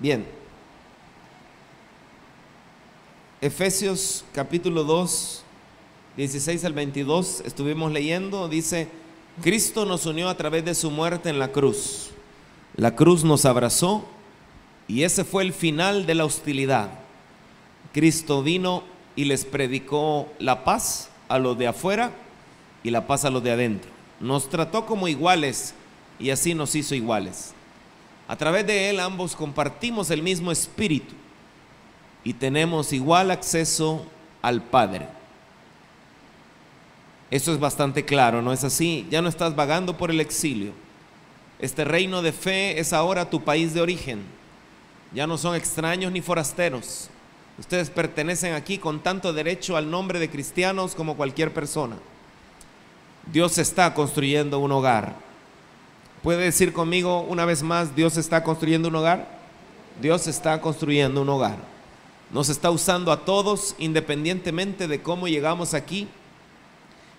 Bien, Efesios capítulo 2, 16 al 22, estuvimos leyendo, dice: Cristo nos unió a través de su muerte en la cruz. La cruz nos abrazó y ese fue el final de la hostilidad. Cristo vino y les predicó la paz a los de afuera y la paz a los de adentro. Nos trató como iguales y así nos hizo iguales. A través de él ambos compartimos el mismo espíritu y tenemos igual acceso al Padre. Eso es bastante claro, ¿no es así? Ya no estás vagando por el exilio. Este reino de fe es ahora tu país de origen. Ya no son extraños ni forasteros. Ustedes pertenecen aquí con tanto derecho al nombre de cristianos como cualquier persona. Dios está construyendo un hogar. ¿Puede decir conmigo una vez más: Dios está construyendo un hogar? Dios está construyendo un hogar. Nos está usando a todos independientemente de cómo llegamos aquí,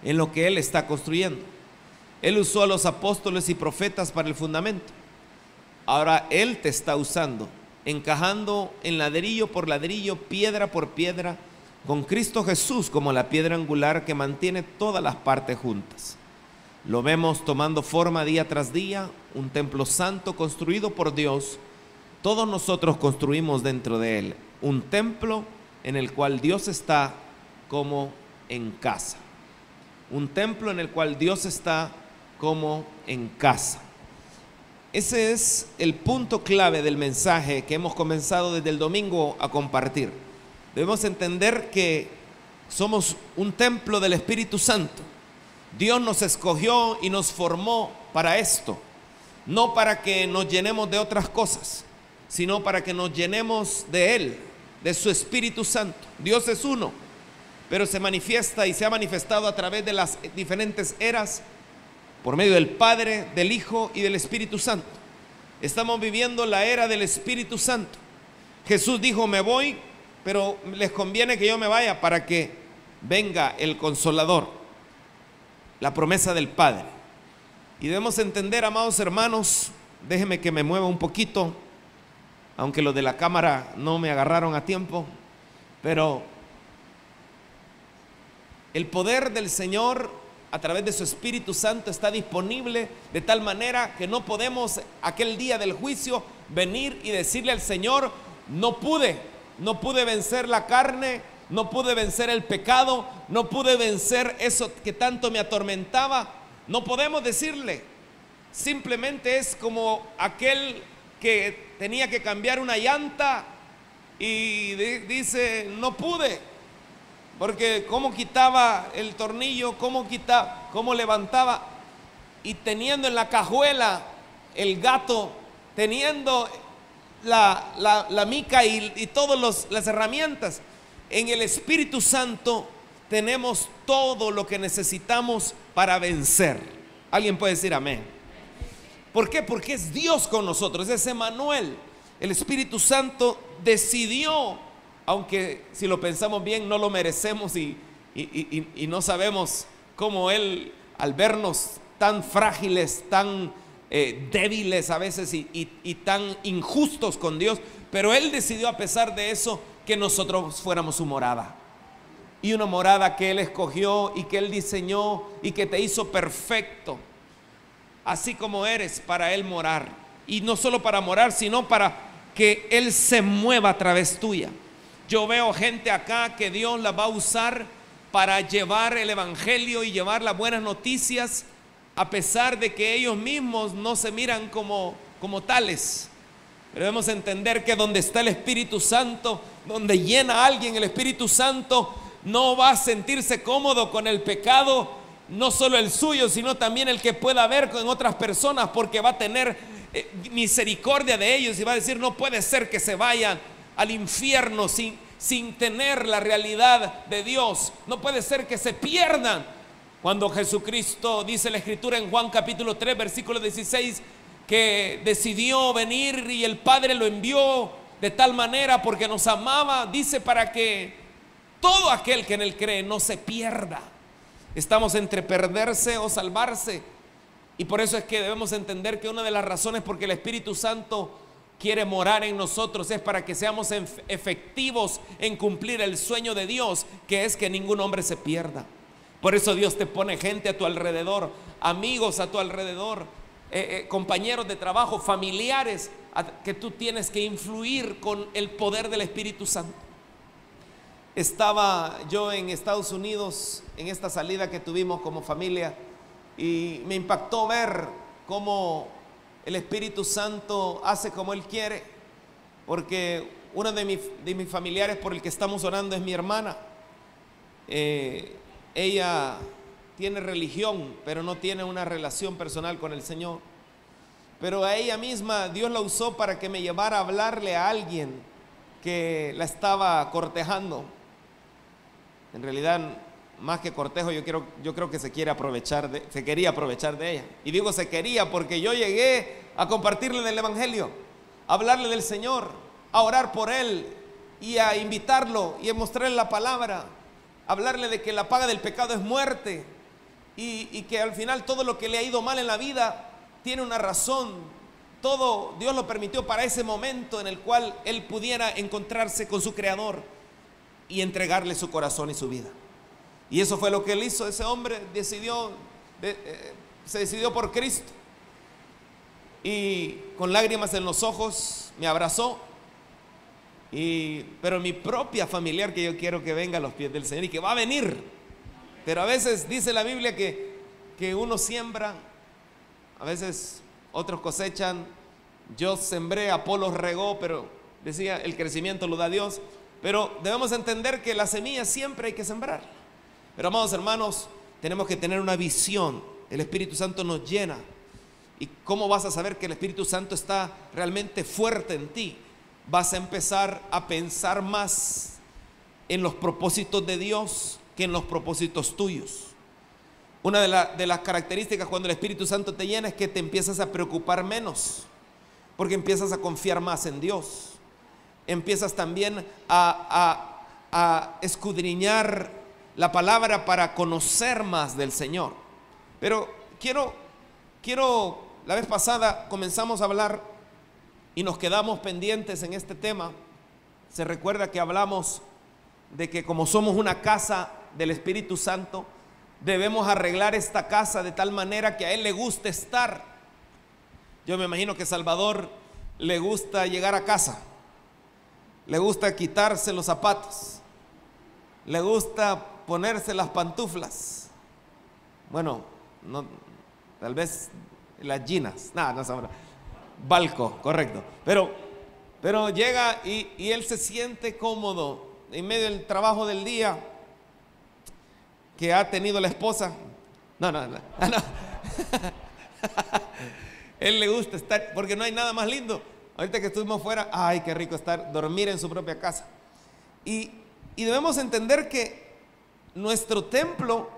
en lo que Él está construyendo. Él usó a los apóstoles y profetas para el fundamento. Ahora Él te está usando, encajando en ladrillo por ladrillo, piedra por piedra, con Cristo Jesús como la piedra angular que mantiene todas las partes juntas. Lo vemos tomando forma día tras día, un templo santo construido por Dios. Todos nosotros construimos dentro de él un templo en el cual Dios está como en casa. Un templo en el cual Dios está como en casa. Ese es el punto clave del mensaje que hemos comenzado desde el domingo a compartir. Debemos entender que somos un templo del Espíritu Santo. Dios nos escogió y nos formó para esto, no para que nos llenemos de otras cosas, sino para que nos llenemos de Él, de su Espíritu Santo. Dios es uno, pero se manifiesta y se ha manifestado a través de las diferentes eras, por medio del Padre, del Hijo y del Espíritu Santo. Estamos viviendo la era del Espíritu Santo. Jesús dijo: me voy, pero les conviene que yo me vaya para que venga el Consolador, la promesa del Padre. Y debemos entender, amados hermanos, déjenme que me mueva un poquito, aunque los de la cámara no me agarraron a tiempo, pero el poder del Señor a través de su Espíritu Santo está disponible de tal manera que no podemos aquel día del juicio venir y decirle al Señor: no pude vencer la carne, no pude vencer el pecado, no pude vencer eso que tanto me atormentaba. No podemos decirle. Simplemente es como aquel que tenía que cambiar una llanta y dice: no pude, porque cómo quitaba el tornillo, cómo levantaba, y teniendo en la cajuela el gato, teniendo la mica y todas las herramientas. En el Espíritu Santo tenemos todo lo que necesitamos para vencer. ¿Alguien puede decir amén? ¿Por qué? Porque es Dios con nosotros, es Emmanuel. El Espíritu Santo decidió, aunque si lo pensamos bien no lo merecemos y no sabemos cómo Él, al vernos tan frágiles, tan débiles a veces y tan injustos con Dios, pero Él decidió, a pesar de eso, que nosotros fuéramos su morada. Y una morada que Él escogió y que Él diseñó y que te hizo perfecto, así como eres, para Él morar. Y no solo para morar, sino para que Él se mueva a través tuya. Yo veo gente acá que Dios la va a usar para llevar el evangelio y llevar las buenas noticias, a pesar de que ellos mismos no se miran como tales. Pero debemos entender que donde está el Espíritu Santo, donde llena a alguien el Espíritu Santo, no va a sentirse cómodo con el pecado, no solo el suyo, sino también el que pueda haber con otras personas, porque va a tener misericordia de ellos y va a decir: no puede ser que se vayan al infierno sin tener la realidad de Dios, no puede ser que se pierdan. Cuando Jesucristo, dice la Escritura en Juan capítulo 3 versículo 16, que decidió venir y el Padre lo envió de tal manera porque nos amaba, dice, para que todo aquel que en Él cree no se pierda. Estamos entre perderse o salvarse, y por eso es que debemos entender que una de las razones por que el Espíritu Santo quiere morar en nosotros es para que seamos efectivos en cumplir el sueño de Dios, que es que ningún hombre se pierda. Por eso Dios te pone gente a tu alrededor, amigos a tu alrededor, compañeros de trabajo, familiares, que tú tienes que influir con el poder del Espíritu Santo. Estaba yo en Estados Unidos en esta salida que tuvimos como familia y me impactó ver cómo el Espíritu Santo hace como Él quiere, porque uno de mis familiares por el que estamos orando es mi hermana. Ella tiene religión, pero no tiene una relación personal con el Señor. Pero a ella misma Dios la usó para que me llevara a hablarle a alguien que la estaba cortejando. En realidad, más que cortejo, yo creo que se quería aprovechar de ella. Y digo se quería porque yo llegué a compartirle del Evangelio, a hablarle del Señor, a orar por él y a invitarlo y a mostrarle la palabra, a hablarle de que la paga del pecado es muerte y que al final todo lo que le ha ido mal en la vida tiene una razón. Todo Dios lo permitió para ese momento en el cual él pudiera encontrarse con su Creador y entregarle su corazón y su vida. Y eso fue lo que él hizo. Ese hombre se decidió por Cristo y con lágrimas en los ojos me abrazó. Pero mi propia familiar, que yo quiero que venga a los pies del Señor y que va a venir, pero a veces dice la Biblia que uno siembra, a veces otros cosechan. Yo sembré, Apolos regó, pero decía el crecimiento lo da Dios. Pero debemos entender que la semilla siempre hay que sembrar. Pero amados hermanos, tenemos que tener una visión. El Espíritu Santo nos llena. ¿Y cómo vas a saber que el Espíritu Santo está realmente fuerte en ti? Vas a empezar a pensar más en los propósitos de Dios que en los propósitos tuyos. Una de las características cuando el Espíritu Santo te llena es que te empiezas a preocupar menos, porque empiezas a confiar más en Dios. Empiezas también a escudriñar la palabra para conocer más del Señor. Pero la vez pasada comenzamos a hablar y nos quedamos pendientes en este tema. Se recuerda que hablamos de que como somos una casa del Espíritu Santo, debemos arreglar esta casa de tal manera que a Él le guste estar. Yo me imagino que a Salvador le gusta llegar a casa, le gusta quitarse los zapatos, le gusta ponerse las pantuflas. Bueno, no, tal vez las ginas, no sabrá. Balco, correcto. Pero llega y él se siente cómodo en medio del trabajo del día que ha tenido la esposa. No. Él le gusta estar, porque no hay nada más lindo. Ahorita que estuvimos fuera, ay, qué rico dormir en su propia casa. Y debemos entender que nuestro templo,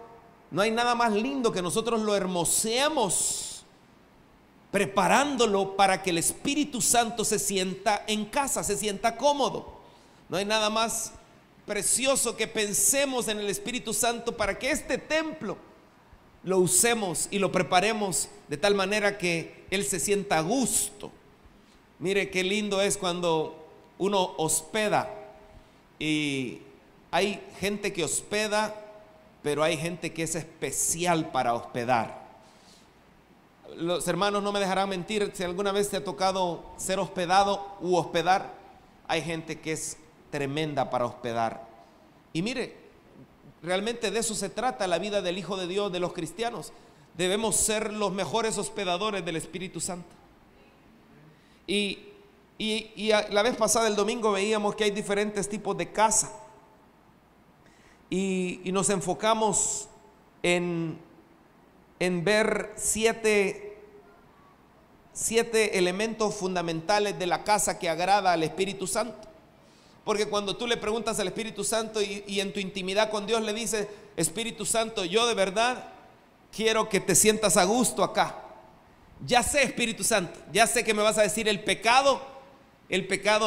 no hay nada más lindo que nosotros lo hermoseamos, preparándolo para que el Espíritu Santo se sienta en casa, se sienta cómodo. No hay nada más precioso que pensemos en el Espíritu Santo para que este templo lo usemos y lo preparemos de tal manera que Él se sienta a gusto. Mire qué lindo es cuando uno hospeda, y hay gente que hospeda, pero hay gente que es especial para hospedar. Los hermanos no me dejarán mentir, si alguna vez te ha tocado ser hospedado u hospedar, hay gente que es tremenda para hospedar. Y mire, realmente de eso se trata la vida del Hijo de Dios, de los cristianos. Debemos ser los mejores hospedadores del Espíritu Santo. Y la vez pasada, el domingo, veíamos que hay diferentes tipos de casa. Y nos enfocamos en ver siete elementos fundamentales de la casa que agrada al Espíritu Santo. Porque cuando tú le preguntas al Espíritu Santo y en tu intimidad con Dios le dices: Espíritu Santo, yo de verdad quiero que te sientas a gusto acá. Ya sé, Espíritu Santo, ya sé que me vas a decir el pecado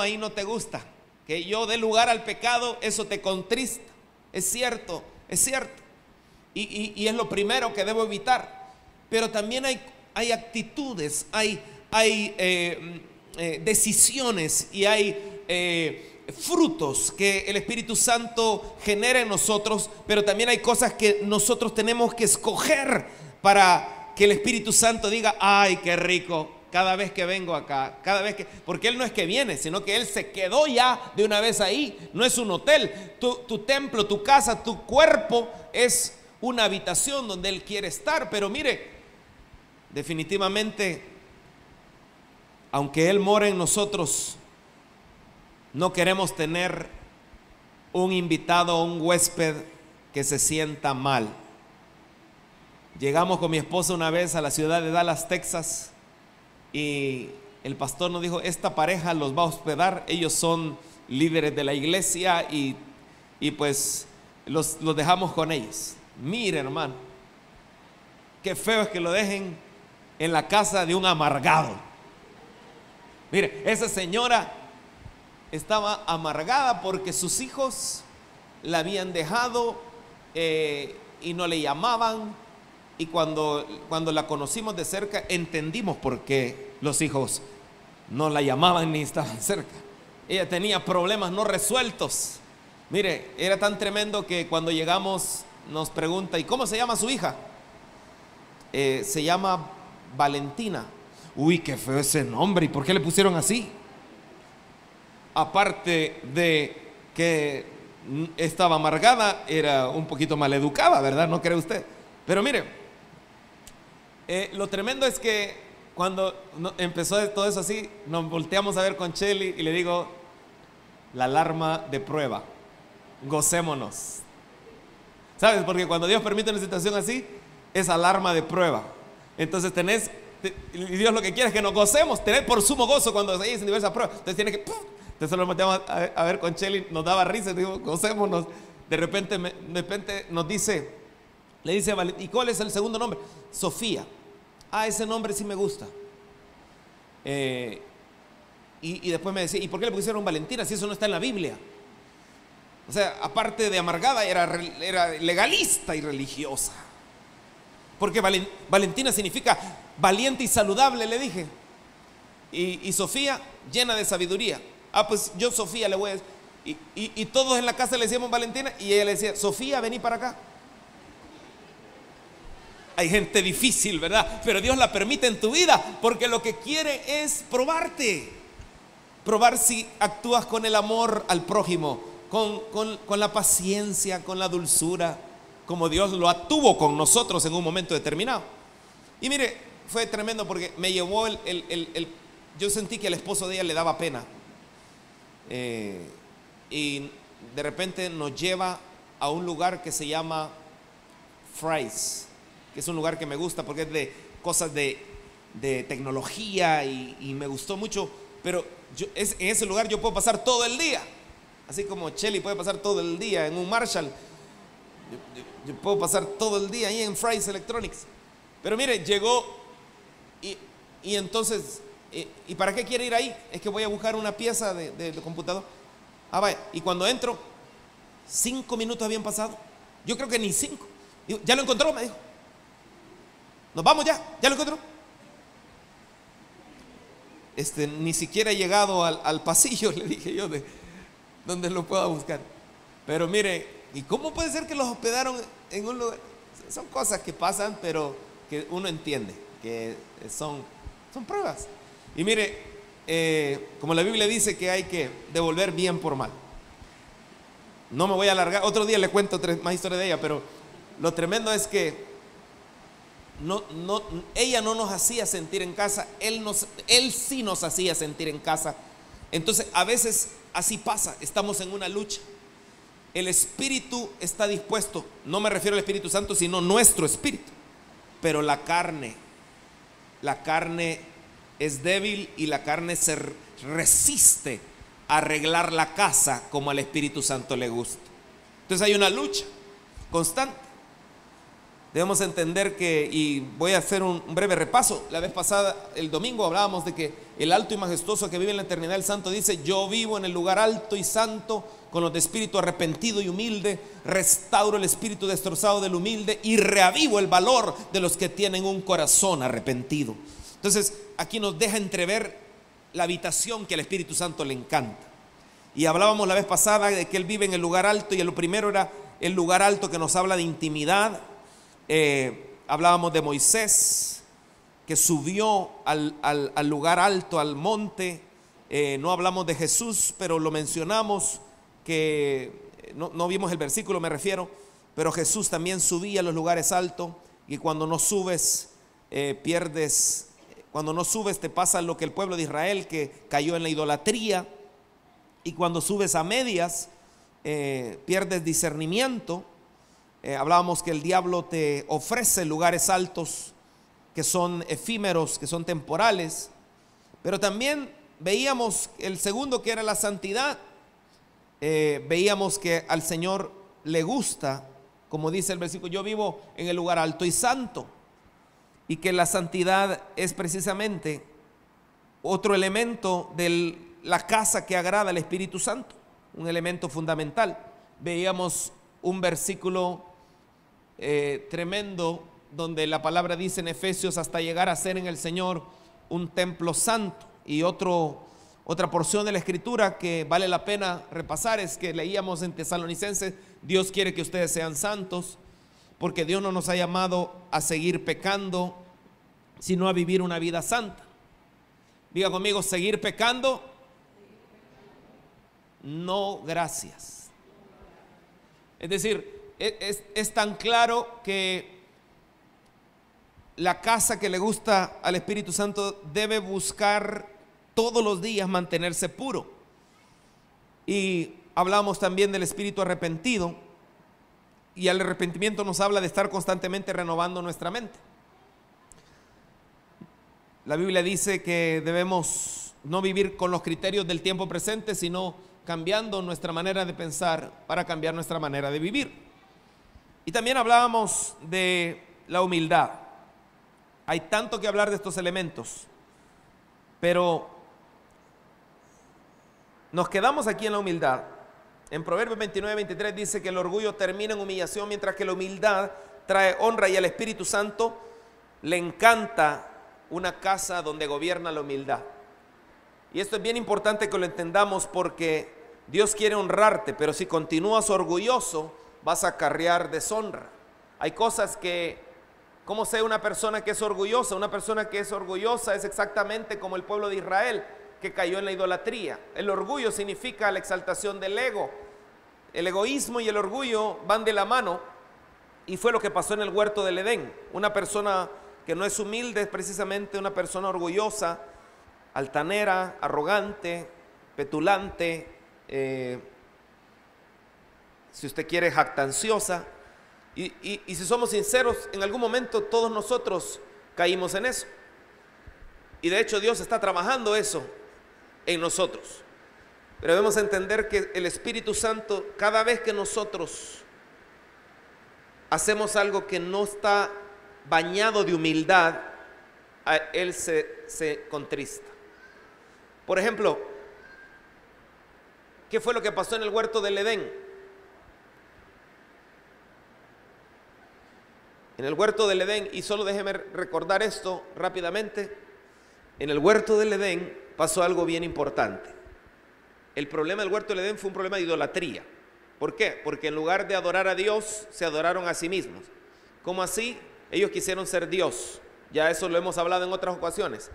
ahí no te gusta, que yo dé lugar al pecado, eso te contrista. Es cierto, y es lo primero que debo evitar. Pero también hay actitudes, hay decisiones y hay frutos que el Espíritu Santo genera en nosotros, pero también hay cosas que nosotros tenemos que escoger para que el Espíritu Santo diga: ay, qué rico, cada vez que vengo acá, cada vez que, porque Él no es que viene, sino que Él se quedó ya de una vez ahí. No es un hotel, tu templo, tu casa, tu cuerpo es una habitación donde Él quiere estar. Pero mire, definitivamente, aunque Él mora en nosotros, no queremos tener un invitado o un huésped que se sienta mal. Llegamos con mi esposa una vez a la ciudad de Dallas, Texas, y el pastor nos dijo: esta pareja los va a hospedar, ellos son líderes de la iglesia y pues los dejamos con ellos. Mire, hermano, qué feo es que lo dejen en la casa de un amargado. Mire, esa señora estaba amargada porque sus hijos la habían dejado y no le llamaban. Y cuando la conocimos de cerca, entendimos por qué los hijos no la llamaban ni estaban cerca. Ella tenía problemas no resueltos. Mire, era tan tremendo que cuando llegamos nos pregunta: ¿y cómo se llama su hija? Se llama Valentina. Uy, qué feo ese nombre, ¿y por qué le pusieron así? Aparte de que estaba amargada, era un poquito maleducada, ¿verdad? ¿No cree usted? Pero mire, lo tremendo es que cuando empezó todo eso así, nos volteamos a ver con Chely y le digo: la alarma de prueba, gocémonos. ¿Sabes? Porque cuando Dios permite una situación así, es alarma de prueba. Entonces y Dios lo que quiere es que nos gocemos, tener por sumo gozo cuando se en diversas pruebas. Entonces tiene que, entonces lo volteamos a ver con Chely, nos daba risa, digo: gocémonos. De repente nos dice, le dice: ¿y cuál es el segundo nombre? Sofía. Ah, ese nombre sí me gusta. Y después me decía: ¿y por qué le pusieron Valentina si eso no está en la Biblia? O sea, aparte de amargada, era legalista y religiosa. Porque Valentina significa valiente y saludable, le dije. Y Sofía, llena de sabiduría. Ah, pues yo Sofía le voy a decir. Y todos en la casa le decíamos Valentina, y ella le decía: Sofía, vení para acá. Hay gente difícil, ¿verdad? Pero Dios la permite en tu vida porque lo que quiere es probarte. Probar si actúas con el amor al prójimo, con la paciencia, con la dulzura, como Dios lo tuvo con nosotros en un momento determinado. Y mire, fue tremendo porque me llevó yo sentí que al esposo de ella le daba pena. Y de repente nos lleva a un lugar que se llama Fry's, que es un lugar que me gusta porque es de cosas de tecnología y me gustó mucho. Pero en ese lugar yo puedo pasar todo el día, así como Chely puede pasar todo el día en un Marshall. Yo puedo pasar todo el día ahí en Fry's Electronics. Pero mire, llegó y entonces, ¿y para qué quiere ir ahí? Es que voy a buscar una pieza de computador. Ah, vaya. Y cuando entro, 5 minutos habían pasado. Yo creo que ni 5. ¿Ya lo encontró? Me dijo. Nos vamos ya lo encontró. Ni siquiera he llegado al pasillo, le dije yo, de donde lo pueda buscar. Pero mire, ¿y cómo puede ser que los hospedaron en un lugar? Son cosas que pasan, pero que uno entiende que son pruebas. Y mire, como la Biblia dice que hay que devolver bien por mal. No me voy a alargar, otro día le cuento más historias de ella, pero lo tremendo es que ella no nos hacía sentir en casa, él sí nos hacía sentir en casa. Entonces a veces así pasa, estamos en una lucha. El espíritu está dispuesto, no me refiero al Espíritu Santo, sino nuestro espíritu. Pero la carne es débil y la carne se resiste a arreglar la casa como al Espíritu Santo le gusta. Entonces hay una lucha constante. Debemos entender que, y voy a hacer un breve repaso. La vez pasada, el domingo, hablábamos de que el alto y majestuoso que vive en la eternidad, el santo, dice: yo vivo en el lugar alto y santo con los de espíritu arrepentido y humilde, restauro el espíritu destrozado del humilde y reavivo el valor de los que tienen un corazón arrepentido. Entonces aquí nos deja entrever la habitación que al Espíritu Santo le encanta. Y hablábamos la vez pasada de que Él vive en el lugar alto, y lo primero era el lugar alto, que nos habla de intimidad. Hablábamos de Moisés, que subió al lugar alto, al monte. No hablamos de Jesús, pero lo mencionamos, que no vimos el versículo, me refiero, pero Jesús también subía a los lugares altos, y cuando no subes, pierdes. Cuando no subes te pasa lo que el pueblo de Israel, que cayó en la idolatría, y cuando subes a medias, pierdes discernimiento. Hablábamos que el diablo te ofrece lugares altos que son efímeros, que son temporales, pero también veíamos el segundo, que era la santidad. Veíamos que al Señor le gusta, como dice el versículo, yo vivo en el lugar alto y santo, y que la santidad es precisamente otro elemento de la casa que agrada al Espíritu Santo, un elemento fundamental. Veíamos un versículo tremendo, donde la palabra dice en Efesios, hasta llegar a ser en el Señor un templo santo. Y otra porción de la Escritura que vale la pena repasar es que leíamos en Tesalonicenses, Dios quiere que ustedes sean santos, porque Dios no nos ha llamado a seguir pecando, sino a vivir una vida santa. Diga conmigo, seguir pecando, no gracias. Es decir, es tan claro que la casa que le gusta al Espíritu Santo debe buscar todos los días mantenerse puro. Y hablamos también del espíritu arrepentido, y el arrepentimiento nos habla de estar constantemente renovando nuestra mente. La Biblia dice que debemos no vivir con los criterios del tiempo presente, sino cambiando nuestra manera de pensar para cambiar nuestra manera de vivir. Y también hablábamos de la humildad. Hay tanto que hablar de estos elementos, pero nos quedamos aquí en la humildad. En Proverbios 29:23 dice que el orgullo termina en humillación, mientras que la humildad trae honra, y al Espíritu Santo le encanta una casa donde gobierna la humildad. Y esto es bien importante que lo entendamos, porque Dios quiere honrarte, pero si continúas orgulloso vas a acarrear deshonra. Hay cosas que, ¿cómo sé una persona que es orgullosa? Una persona que es orgullosa es exactamente como el pueblo de Israel, que cayó en la idolatría. El orgullo significa la exaltación del ego. El egoísmo y el orgullo van de la mano, y fue lo que pasó en el huerto del Edén. Una persona que no es humilde es precisamente una persona orgullosa, altanera, arrogante, petulante, si usted quiere, jactanciosa. Y si somos sinceros, en algún momento todos nosotros caímos en eso. Y de hecho Dios está trabajando eso en nosotros. Pero debemos entender que el Espíritu Santo, cada vez que nosotros hacemos algo que no está bañado de humildad, Él se contrista. Por ejemplo, ¿qué fue lo que pasó en el huerto del Edén? En el huerto del Edén, y solo déjeme recordar esto rápidamente, en el huerto del Edén pasó algo bien importante. El problema del huerto del Edén fue un problema de idolatría. ¿Por qué? Porque en lugar de adorar a Dios, se adoraron a sí mismos. ¿Cómo así? Ellos quisieron ser Dios. Ya eso lo hemos hablado en otras ocasiones.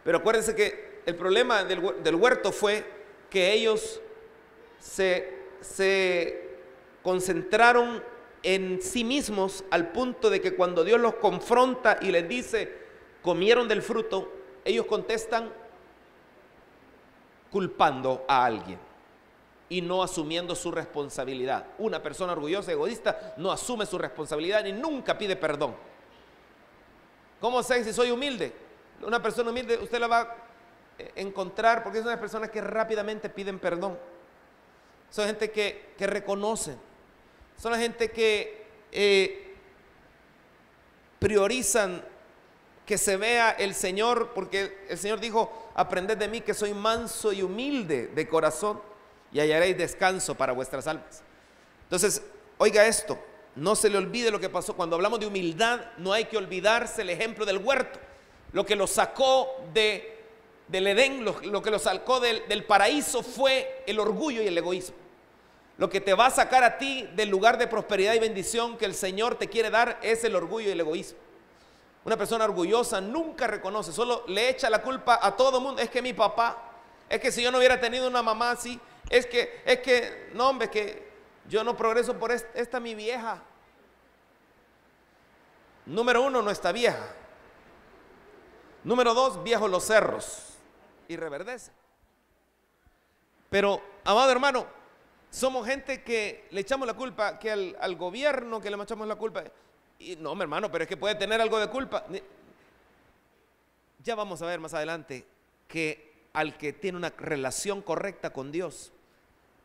Pero acuérdense que el problema del huerto fue que ellos se concentraron en sí mismos, al punto de que cuando Dios los confronta y les dice, comieron del fruto, ellos contestan culpando a alguien y no asumiendo su responsabilidad. Una persona orgullosa, egoísta, no asume su responsabilidad y nunca pide perdón. ¿Cómo sé si soy humilde? Una persona humilde usted la va a encontrar porque es una persona que rápidamente piden perdón. Son gente que reconocen. Son la gente que priorizan que se vea el Señor, porque el Señor dijo, aprended de mí que soy manso y humilde de corazón, y hallaréis descanso para vuestras almas. Entonces, oiga esto, no se le olvide lo que pasó. Cuando hablamos de humildad, no hay que olvidarse el ejemplo del huerto, lo que lo sacó de del Edén, lo que los sacó del paraíso fue el orgullo y el egoísmo. Lo que te va a sacar a ti del lugar de prosperidad y bendición que el Señor te quiere dar es el orgullo y el egoísmo. Una persona orgullosa nunca reconoce, solo le echa la culpa a todo mundo. Es que mi papá, es que si yo no hubiera tenido una mamá así, no hombre, que yo no progreso por esta mi vieja. Número uno, no está vieja. Número dos, viejos los cerros y reverdece. Pero, amado hermano, somos gente que le echamos la culpa que al gobierno, que le echamos la culpa. Y no, mi hermano, pero es que puede tener algo de culpa. Ya vamos a ver más adelante que al que tiene una relación correcta con Dios,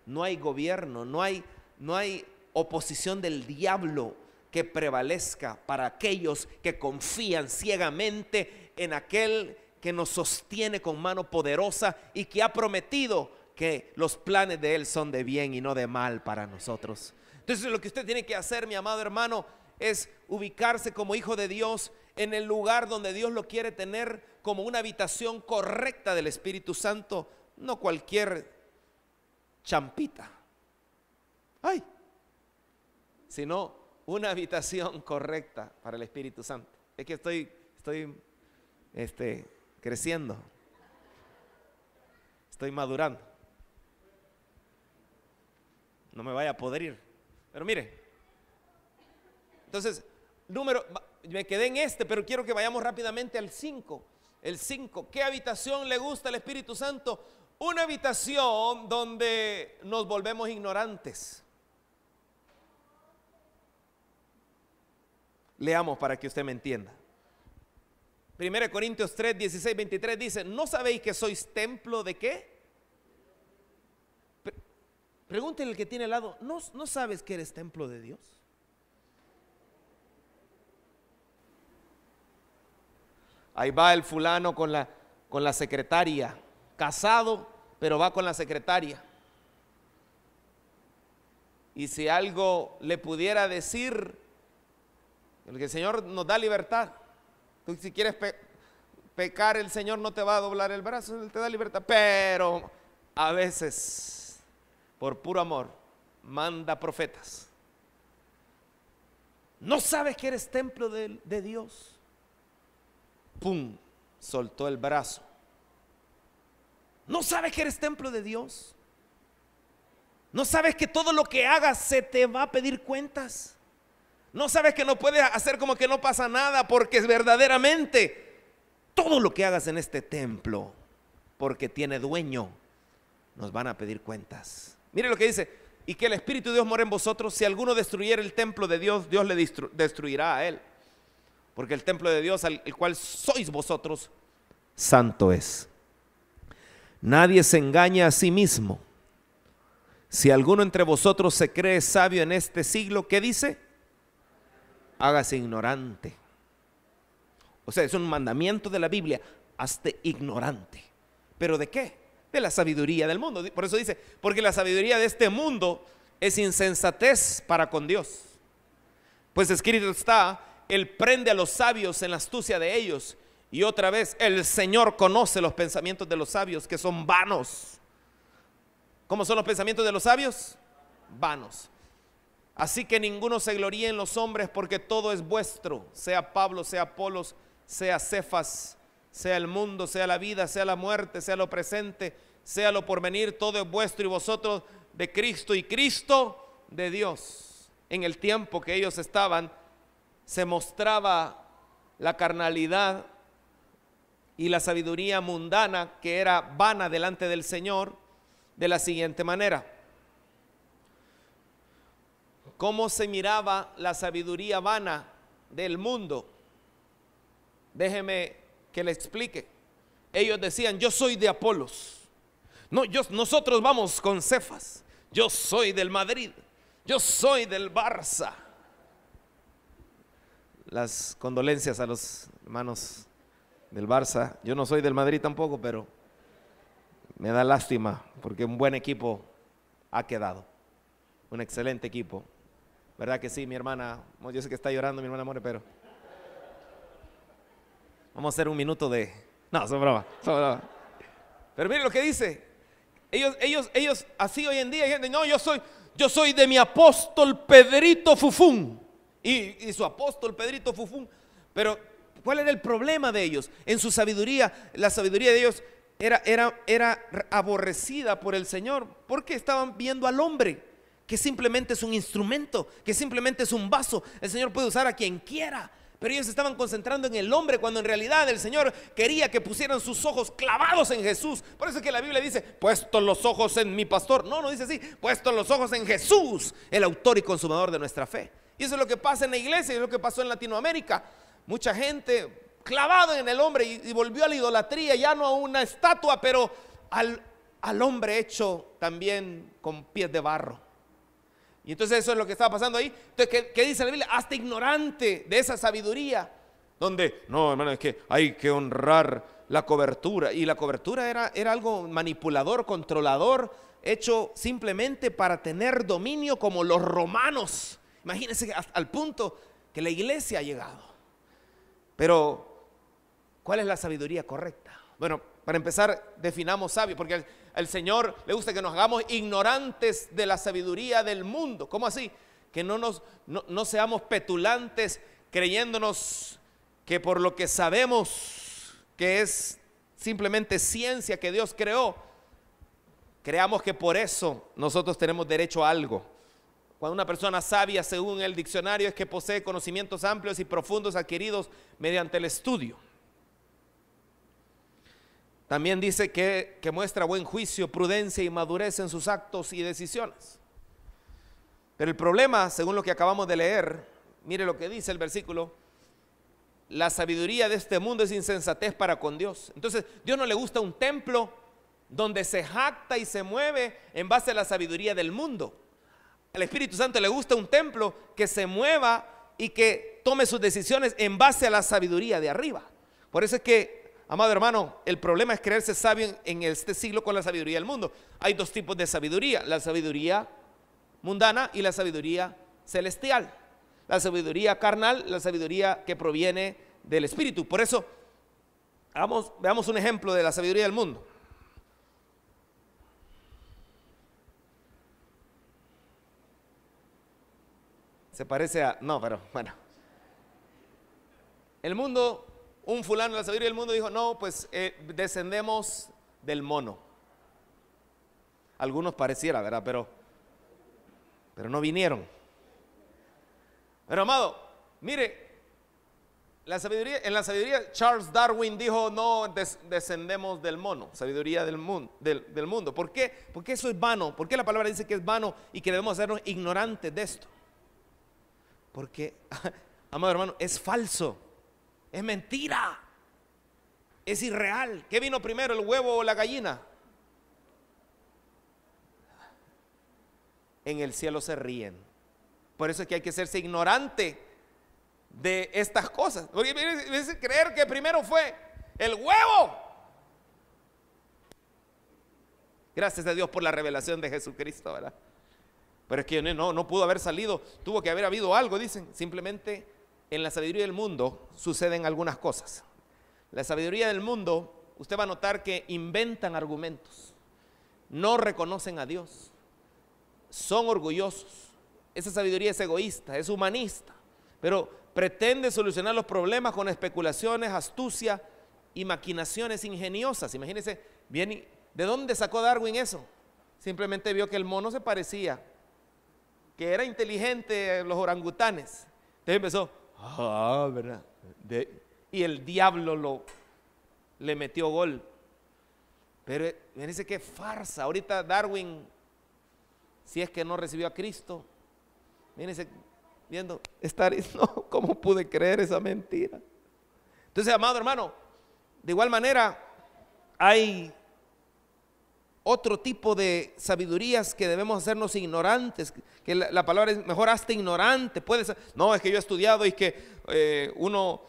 no hay gobierno, no hay oposición del diablo que prevalezca para aquellos que confían ciegamente en aquel que nos sostiene con mano poderosa y que ha prometido que los planes de Él son de bien y no de mal para nosotros. Entonces lo que usted tiene que hacer, mi amado hermano, es ubicarse como hijo de Dios en el lugar donde Dios lo quiere tener, como una habitación correcta del Espíritu Santo, no cualquier champita, sino una habitación correcta para el Espíritu Santo. Es que estoy creciendo, estoy madurando. No me vaya a podrir. Pero mire, entonces, me quedé en pero quiero que vayamos rápidamente al 5. El 5, ¿qué habitación le gusta al Espíritu Santo? Una habitación donde nos volvemos ignorantes. Leamos para que usted me entienda. 1 Corintios 3, 16, 23 dice: ¿no sabéis que sois templo de qué? Pregúntele al que tiene al lado, ¿no sabes que eres templo de Dios? Ahí va el fulano con la secretaria, casado, pero va con la secretaria. Y si algo le pudiera decir, el que el Señor nos da libertad. Tú, si quieres pecar, el Señor no te va a doblar el brazo, Él te da libertad. Pero a veces, por puro amor, manda profetas. ¿No sabes que eres templo de Dios? ¡Pum! Soltó el brazo. ¿No sabes que eres templo de Dios? ¿No sabes que todo lo que hagas se te va a pedir cuentas? ¿No sabes que no puedes hacer como que no pasa nada? Porque es verdaderamente todo lo que hagas en este templo, porque tiene dueño, nos van a pedir cuentas. Mire lo que dice: y que el Espíritu de Dios mora en vosotros. Si alguno destruyera el templo de Dios, Dios le destruirá a él. Porque el templo de Dios, el cual sois vosotros, santo es. Nadie se engaña a sí mismo. Si alguno entre vosotros se cree sabio en este siglo, ¿qué dice? Hágase ignorante. O sea, es un mandamiento de la Biblia: hazte ignorante. ¿Pero de qué? De la sabiduría del mundo. Por eso dice: porque la sabiduría de este mundo es insensatez para con Dios. Pues escrito está: Él prende a los sabios en la astucia de ellos. Y otra vez, el Señor conoce los pensamientos de los sabios, que son vanos. ¿Cómo son los pensamientos de los sabios? Vanos. Así que ninguno se gloríe en los hombres, porque todo es vuestro, sea Pablo, sea Apolos, sea Cefas, sea el mundo, sea la vida, sea la muerte, sea lo presente, sea lo porvenir, todo es vuestro, y vosotros de Cristo y Cristo de Dios. En el tiempo que ellos estaban, se mostraba la carnalidad y la sabiduría mundana, que era vana delante del Señor, de la siguiente manera. ¿Cómo se miraba la sabiduría vana del mundo? Déjeme que le explique. Ellos decían: yo soy de Apolos. No, nosotros vamos con Cefas. Yo soy del Madrid. Yo soy del Barça. Las condolencias a los hermanos del Barça. Yo no soy del Madrid tampoco, pero me da lástima porque un buen equipo ha quedado. Un excelente equipo. ¿Verdad que sí, mi hermana? Yo sé que está llorando mi hermana More, pero vamos a hacer un minuto de... No, son broma, son broma. Pero mire lo que dice. Ellos así hoy en día, hay gente, no, yo soy de mi apóstol Pedrito Fufún. Y su apóstol Pedrito Fufún. Pero ¿cuál era el problema de ellos? En su sabiduría, la sabiduría de ellos era aborrecida por el Señor, porque estaban viendo al hombre, que simplemente es un instrumento, que simplemente es un vaso. El Señor puede usar a quien quiera, pero ellos estaban concentrando en el hombre, cuando en realidad el Señor quería que pusieran sus ojos clavados en Jesús. Por eso es que la Biblia dice, puestos los ojos en mi pastor. No dice así, puestos los ojos en Jesús, el autor y consumador de nuestra fe. Y eso es lo que pasa en la iglesia, y es lo que pasó en Latinoamérica. Mucha gente clavado en el hombre y volvió a la idolatría, ya no a una estatua, pero al hombre hecho también con pies de barro. Y entonces eso es lo que estaba pasando ahí. Entonces, ¿qué dice la Biblia? Hasta ignorante de esa sabiduría, donde, no, hermano, es que hay que honrar la cobertura. Y la cobertura era algo manipulador, controlador, hecho simplemente para tener dominio, como los romanos. Imagínense hasta al punto que la iglesia ha llegado. Pero, ¿cuál es la sabiduría correcta? Bueno, para empezar, definamos sabio, porque al Señor le gusta que nos hagamos ignorantes de la sabiduría del mundo. ¿Cómo así? Que no seamos petulantes creyéndonos que por lo que sabemos que es simplemente ciencia que Dios creó, creamos que por eso nosotros tenemos derecho a algo. Cuando una persona sabia, según el diccionario, es que posee conocimientos amplios y profundos adquiridos mediante el estudio. También dice que muestra buen juicio, prudencia y madurez en sus actos y decisiones. Pero el problema, según lo que acabamos de leer, mire lo que dice el versículo: la sabiduría de este mundo es insensatez para con Dios. Entonces, Dios no le gusta un templo donde se jacta y se mueve en base a la sabiduría del mundo. Al Espíritu Santo le gusta un templo que se mueva y que tome sus decisiones en base a la sabiduría de arriba. Por eso es que, amado hermano, el problema es creerse sabio en este siglo con la sabiduría del mundo. Hay dos tipos de sabiduría: la sabiduría mundana y la sabiduría celestial. La sabiduría carnal, la sabiduría que proviene del Espíritu. Por eso, veamos un ejemplo de la sabiduría del mundo. Se parece a, no, pero bueno. El mundo, un fulano de la sabiduría del mundo dijo, no, pues descendemos del mono. Algunos pareciera, ¿verdad? Pero no vinieron. Pero amado, mire, en la sabiduría Charles Darwin dijo, no descendemos del mono, sabiduría del mundo. ¿Por qué? Porque eso es vano. ¿Por qué la palabra dice que es vano y que debemos hacernos ignorantes de esto? Porque, amado hermano, es falso, es mentira, es irreal. ¿Qué vino primero, el huevo o la gallina? En el cielo se ríen. Por eso es que hay que hacerse ignorante de estas cosas. Porque es creer que primero fue el huevo. Gracias a Dios por la revelación de Jesucristo, ¿verdad? Pero es que no pudo haber salido, tuvo que haber habido algo, dicen. Simplemente en la sabiduría del mundo suceden algunas cosas. La sabiduría del mundo, usted va a notar que inventan argumentos, no reconocen a Dios, son orgullosos. Esa sabiduría es egoísta, es humanista, pero pretende solucionar los problemas con especulaciones, astucia y maquinaciones ingeniosas. Imagínense, bien, ¿de dónde sacó Darwin eso? Simplemente vio que el mono se parecía, que era inteligente, los orangutanes. Entonces empezó, ¿verdad? Y el diablo le metió gol. Pero fíjense qué farsa. Ahorita Darwin, si es que no recibió a Cristo, fíjense, viendo, ¿cómo pude creer esa mentira? Entonces, amado hermano, de igual manera hay otro tipo de sabidurías que debemos hacernos ignorantes, que la palabra es mejor hasta ignorante. Puede ser, no, es que yo he estudiado y que uno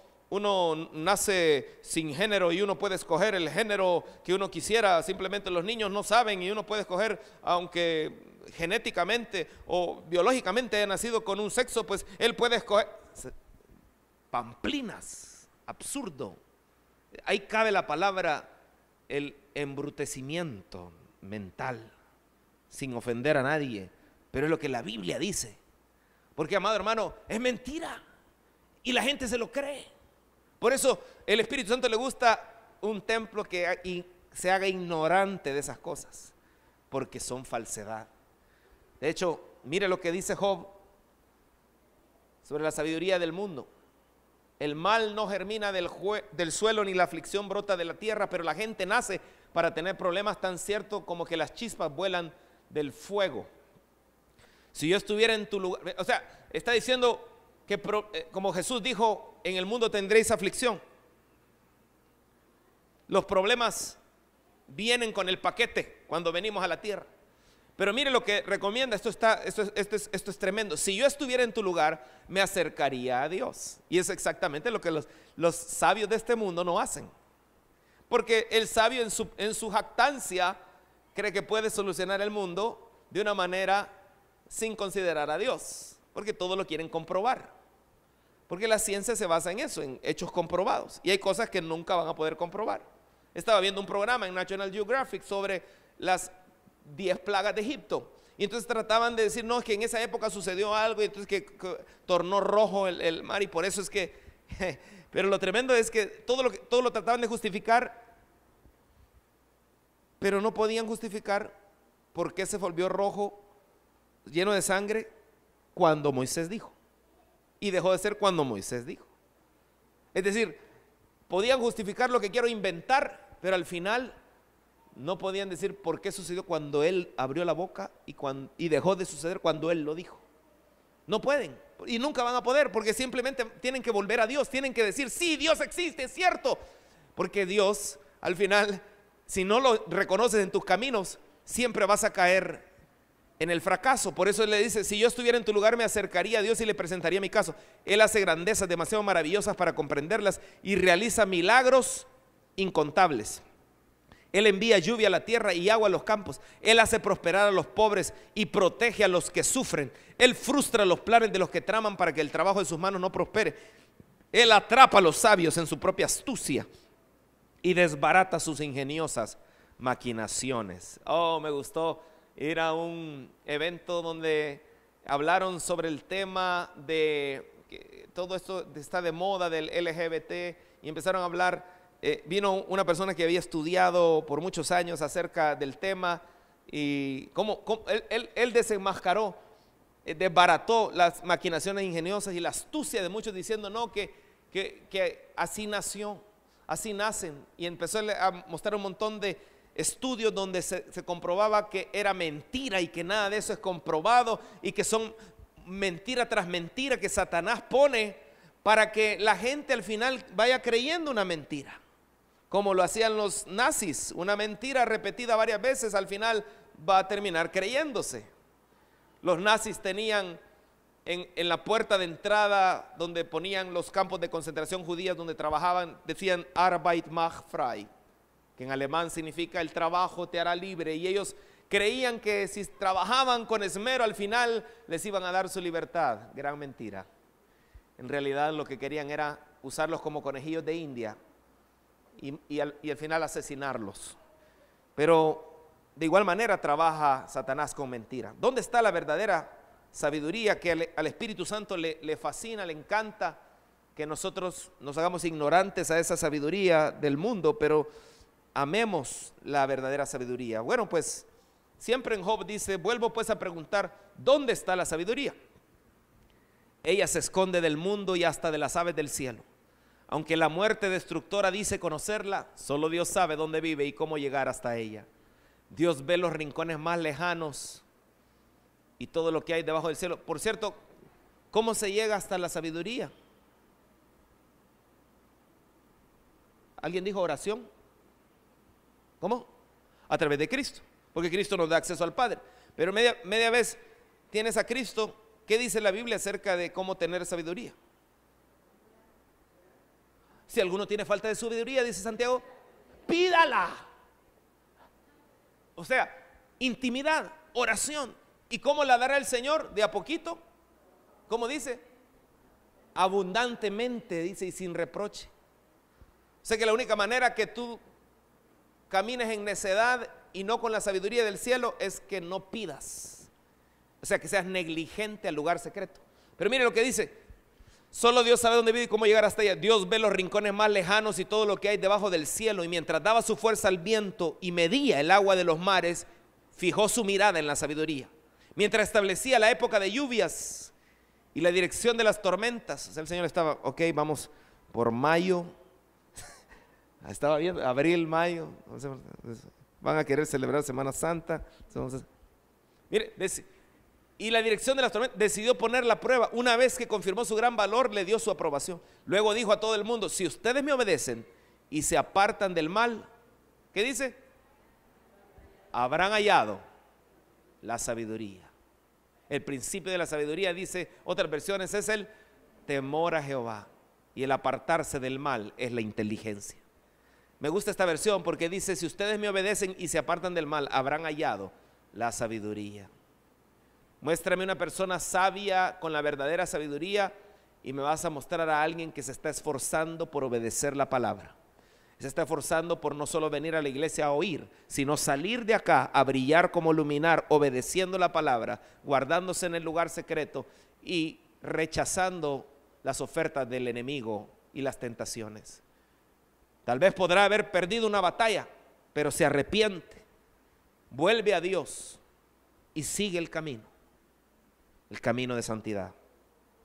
nace sin género y uno puede escoger el género que uno quisiera. Simplemente los niños no saben y uno puede escoger, aunque genéticamente o biológicamente haya nacido con un sexo, pues él puede escoger. Pamplinas, absurdo. Ahí cabe la palabra el embrutecimiento mental, sin ofender a nadie, pero es lo que la Biblia dice. Porque, amado hermano, es mentira y la gente se lo cree. Por eso el Espíritu Santo le gusta un templo que se haga ignorante de esas cosas, porque son falsedad. De hecho, mire lo que dice Job sobre la sabiduría del mundo. El mal no germina del suelo, ni la aflicción brota de la tierra, pero la gente nace para tener problemas tan ciertos como que las chispas vuelan del fuego. Si yo estuviera en tu lugar, o sea, está diciendo que como Jesús dijo, en el mundo tendréis aflicción. Los problemas vienen con el paquete cuando venimos a la tierra. Pero mire lo que recomienda, esto es tremendo. Si yo estuviera en tu lugar, me acercaría a Dios. Y es exactamente lo que los sabios de este mundo no hacen. Porque el sabio en su jactancia cree que puede solucionar el mundo de una manera sin considerar a Dios. Porque todo lo quieren comprobar. Porque la ciencia se basa en eso, en hechos comprobados. Y hay cosas que nunca van a poder comprobar. Estaba viendo un programa en National Geographic sobre las 10 plagas de Egipto. Y entonces trataban de decir, no, es que en esa época sucedió algo y entonces que tornó rojo el mar y por eso es que... Pero lo tremendo es que todo lo trataban de justificar, pero no podían justificar por qué se volvió rojo, lleno de sangre, cuando Moisés dijo. Y dejó de ser cuando Moisés dijo. Es decir, podían justificar lo que quiero inventar, pero al final no podían decir por qué sucedió cuando él abrió la boca y dejó de suceder cuando él lo dijo. No pueden y nunca van a poder, porque simplemente tienen que volver a Dios, tienen que decir, sí, Dios existe, es cierto. Porque Dios, al final, si no lo reconoces en tus caminos, siempre vas a caer en el fracaso. Por eso él le dice, si yo estuviera en tu lugar, me acercaría a Dios y le presentaría mi caso. Él hace grandezas demasiado maravillosas para comprenderlas y realiza milagros incontables. Él envía lluvia a la tierra y agua a los campos. Él hace prosperar a los pobres y protege a los que sufren. Él frustra los planes de los que traman para que el trabajo de sus manos no prospere. Él atrapa a los sabios en su propia astucia y desbarata sus ingeniosas maquinaciones. Oh, me gustó ir a un evento donde hablaron sobre el tema de que todo esto está de moda del LGBT y empezaron a hablar. Vino una persona que había estudiado por muchos años acerca del tema y cómo él desenmascaró, desbarató las maquinaciones ingeniosas y la astucia de muchos diciendo no, que así nació, así nacen, y empezó a mostrar un montón de estudios donde se comprobaba que era mentira y que nada de eso es comprobado y que son mentira tras mentira que Satanás pone para que la gente al final vaya creyendo una mentira. Como lo hacían los nazis, una mentira repetida varias veces al final va a terminar creyéndose. Los nazis tenían en la puerta de entrada donde ponían los campos de concentración judías donde trabajaban, decían Arbeit macht frei, que en alemán significa el trabajo te hará libre, y ellos creían que si trabajaban con esmero al final les iban a dar su libertad. Gran mentira. En realidad lo que querían era usarlos como conejillos de India y al final asesinarlos. Pero de igual manera trabaja Satanás con mentira. ¿Dónde está la verdadera sabiduría que al Espíritu Santo le fascina, le encanta que nosotros nos hagamos ignorantes a esa sabiduría del mundo, pero amemos la verdadera sabiduría? Bueno, pues siempre en Job dice, vuelvo pues a preguntar, ¿dónde está la sabiduría? Ella se esconde del mundo y hasta de las aves del cielo. Aunque la muerte destructora dice conocerla, solo Dios sabe dónde vive y cómo llegar hasta ella. Dios ve los rincones más lejanos y todo lo que hay debajo del cielo. Por cierto, ¿cómo se llega hasta la sabiduría? ¿Alguien dijo oración? ¿Cómo? A través de Cristo, porque Cristo nos da acceso al Padre. Pero media vez tienes a Cristo. ¿Qué dice la Biblia acerca de cómo tener sabiduría? Si alguno tiene falta de sabiduría, dice Santiago, pídala. O sea, intimidad, oración. ¿Y cómo la dará el Señor? De a poquito. ¿Cómo dice? Abundantemente, dice, y sin reproche. O sea que la única manera que tú camines en necedad y no con la sabiduría del cielo, es que no pidas. O sea, que seas negligente al lugar secreto. Pero mire lo que dice: solo Dios sabe dónde vive y cómo llegar hasta allá. Dios ve los rincones más lejanos y todo lo que hay debajo del cielo. Y mientras daba su fuerza al viento y medía el agua de los mares, fijó su mirada en la sabiduría. Mientras establecía la época de lluvias y la dirección de las tormentas. O sea, el Señor estaba, ok, vamos por mayo. Estaba viendo, abril, mayo. Van a querer celebrar Semana Santa. Entonces, mire, y la dirección de las tormentas, decidió poner la prueba. Una vez que confirmó su gran valor, le dio su aprobación. Luego dijo a todo el mundo: si ustedes me obedecen y se apartan del mal, ¿qué dice? Habrán hallado la sabiduría. El principio de la sabiduría, dice otras versiones, es el temor a Jehová. Y el apartarse del mal es la inteligencia. Me gusta esta versión porque dice: si ustedes me obedecen y se apartan del mal, habrán hallado la sabiduría. Muéstrame una persona sabia con la verdadera sabiduría y me vas a mostrar a alguien que se está esforzando por obedecer la palabra. Se está esforzando por no solo venir a la iglesia a oír, sino salir de acá a brillar como luminar, obedeciendo la palabra, guardándose en el lugar secreto y rechazando las ofertas del enemigo y las tentaciones. Tal vez podrá haber perdido una batalla, pero se arrepiente, vuelve a Dios y sigue el camino de santidad.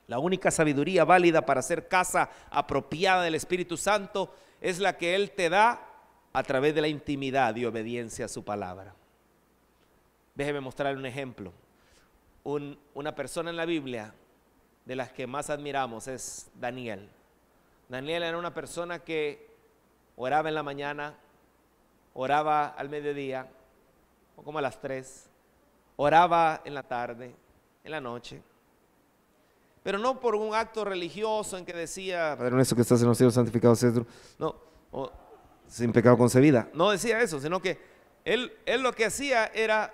La única sabiduría válida para hacer casa apropiada del Espíritu Santo es la que Él te da a través de la intimidad y obediencia a su palabra. Déjeme mostrarle un ejemplo. Una persona en la Biblia de las que más admiramos es Daniel. Daniel era una persona que oraba en la mañana, oraba al mediodía, o como a las 3, oraba en la tarde, en la noche, pero no por un acto religioso en que decía: Padre nuestro que estás en los cielos, santificado seas tu nombre. No, sin pecado concebida. No decía eso, sino que él lo que hacía era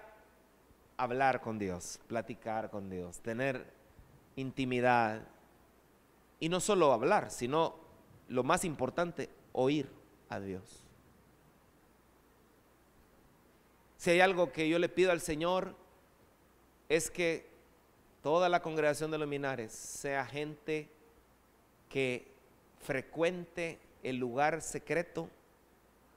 hablar con Dios, platicar con Dios, tener intimidad. Y no solo hablar, sino lo más importante, oír a Dios. Si hay algo que yo le pido al Señor, es que toda la congregación de los Minares sea gente que frecuente el lugar secreto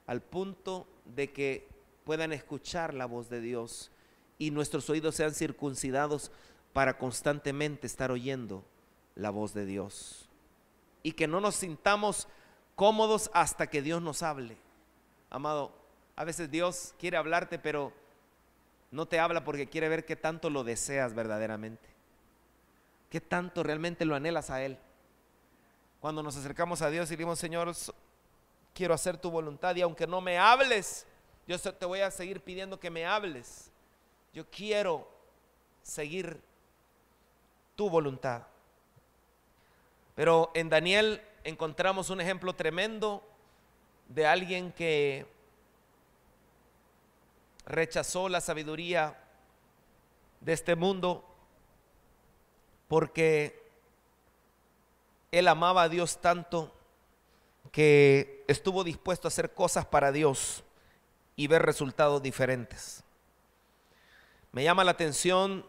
al punto de que puedan escuchar la voz de Dios y nuestros oídos sean circuncidados para constantemente estar oyendo la voz de Dios, y que no nos sintamos cómodos hasta que Dios nos hable. Amado, a veces Dios quiere hablarte, pero no te habla porque quiere ver qué tanto lo deseas verdaderamente, qué tanto realmente lo anhelas a Él. Cuando nos acercamos a Dios y decimos: Señor, quiero hacer tu voluntad, y aunque no me hables, yo te voy a seguir pidiendo que me hables. Yo quiero seguir tu voluntad. Pero en Daniel encontramos un ejemplo tremendo de alguien que rechazó la sabiduría de este mundo porque él amaba a Dios tanto que estuvo dispuesto a hacer cosas para Dios y ver resultados diferentes. Me llama la atención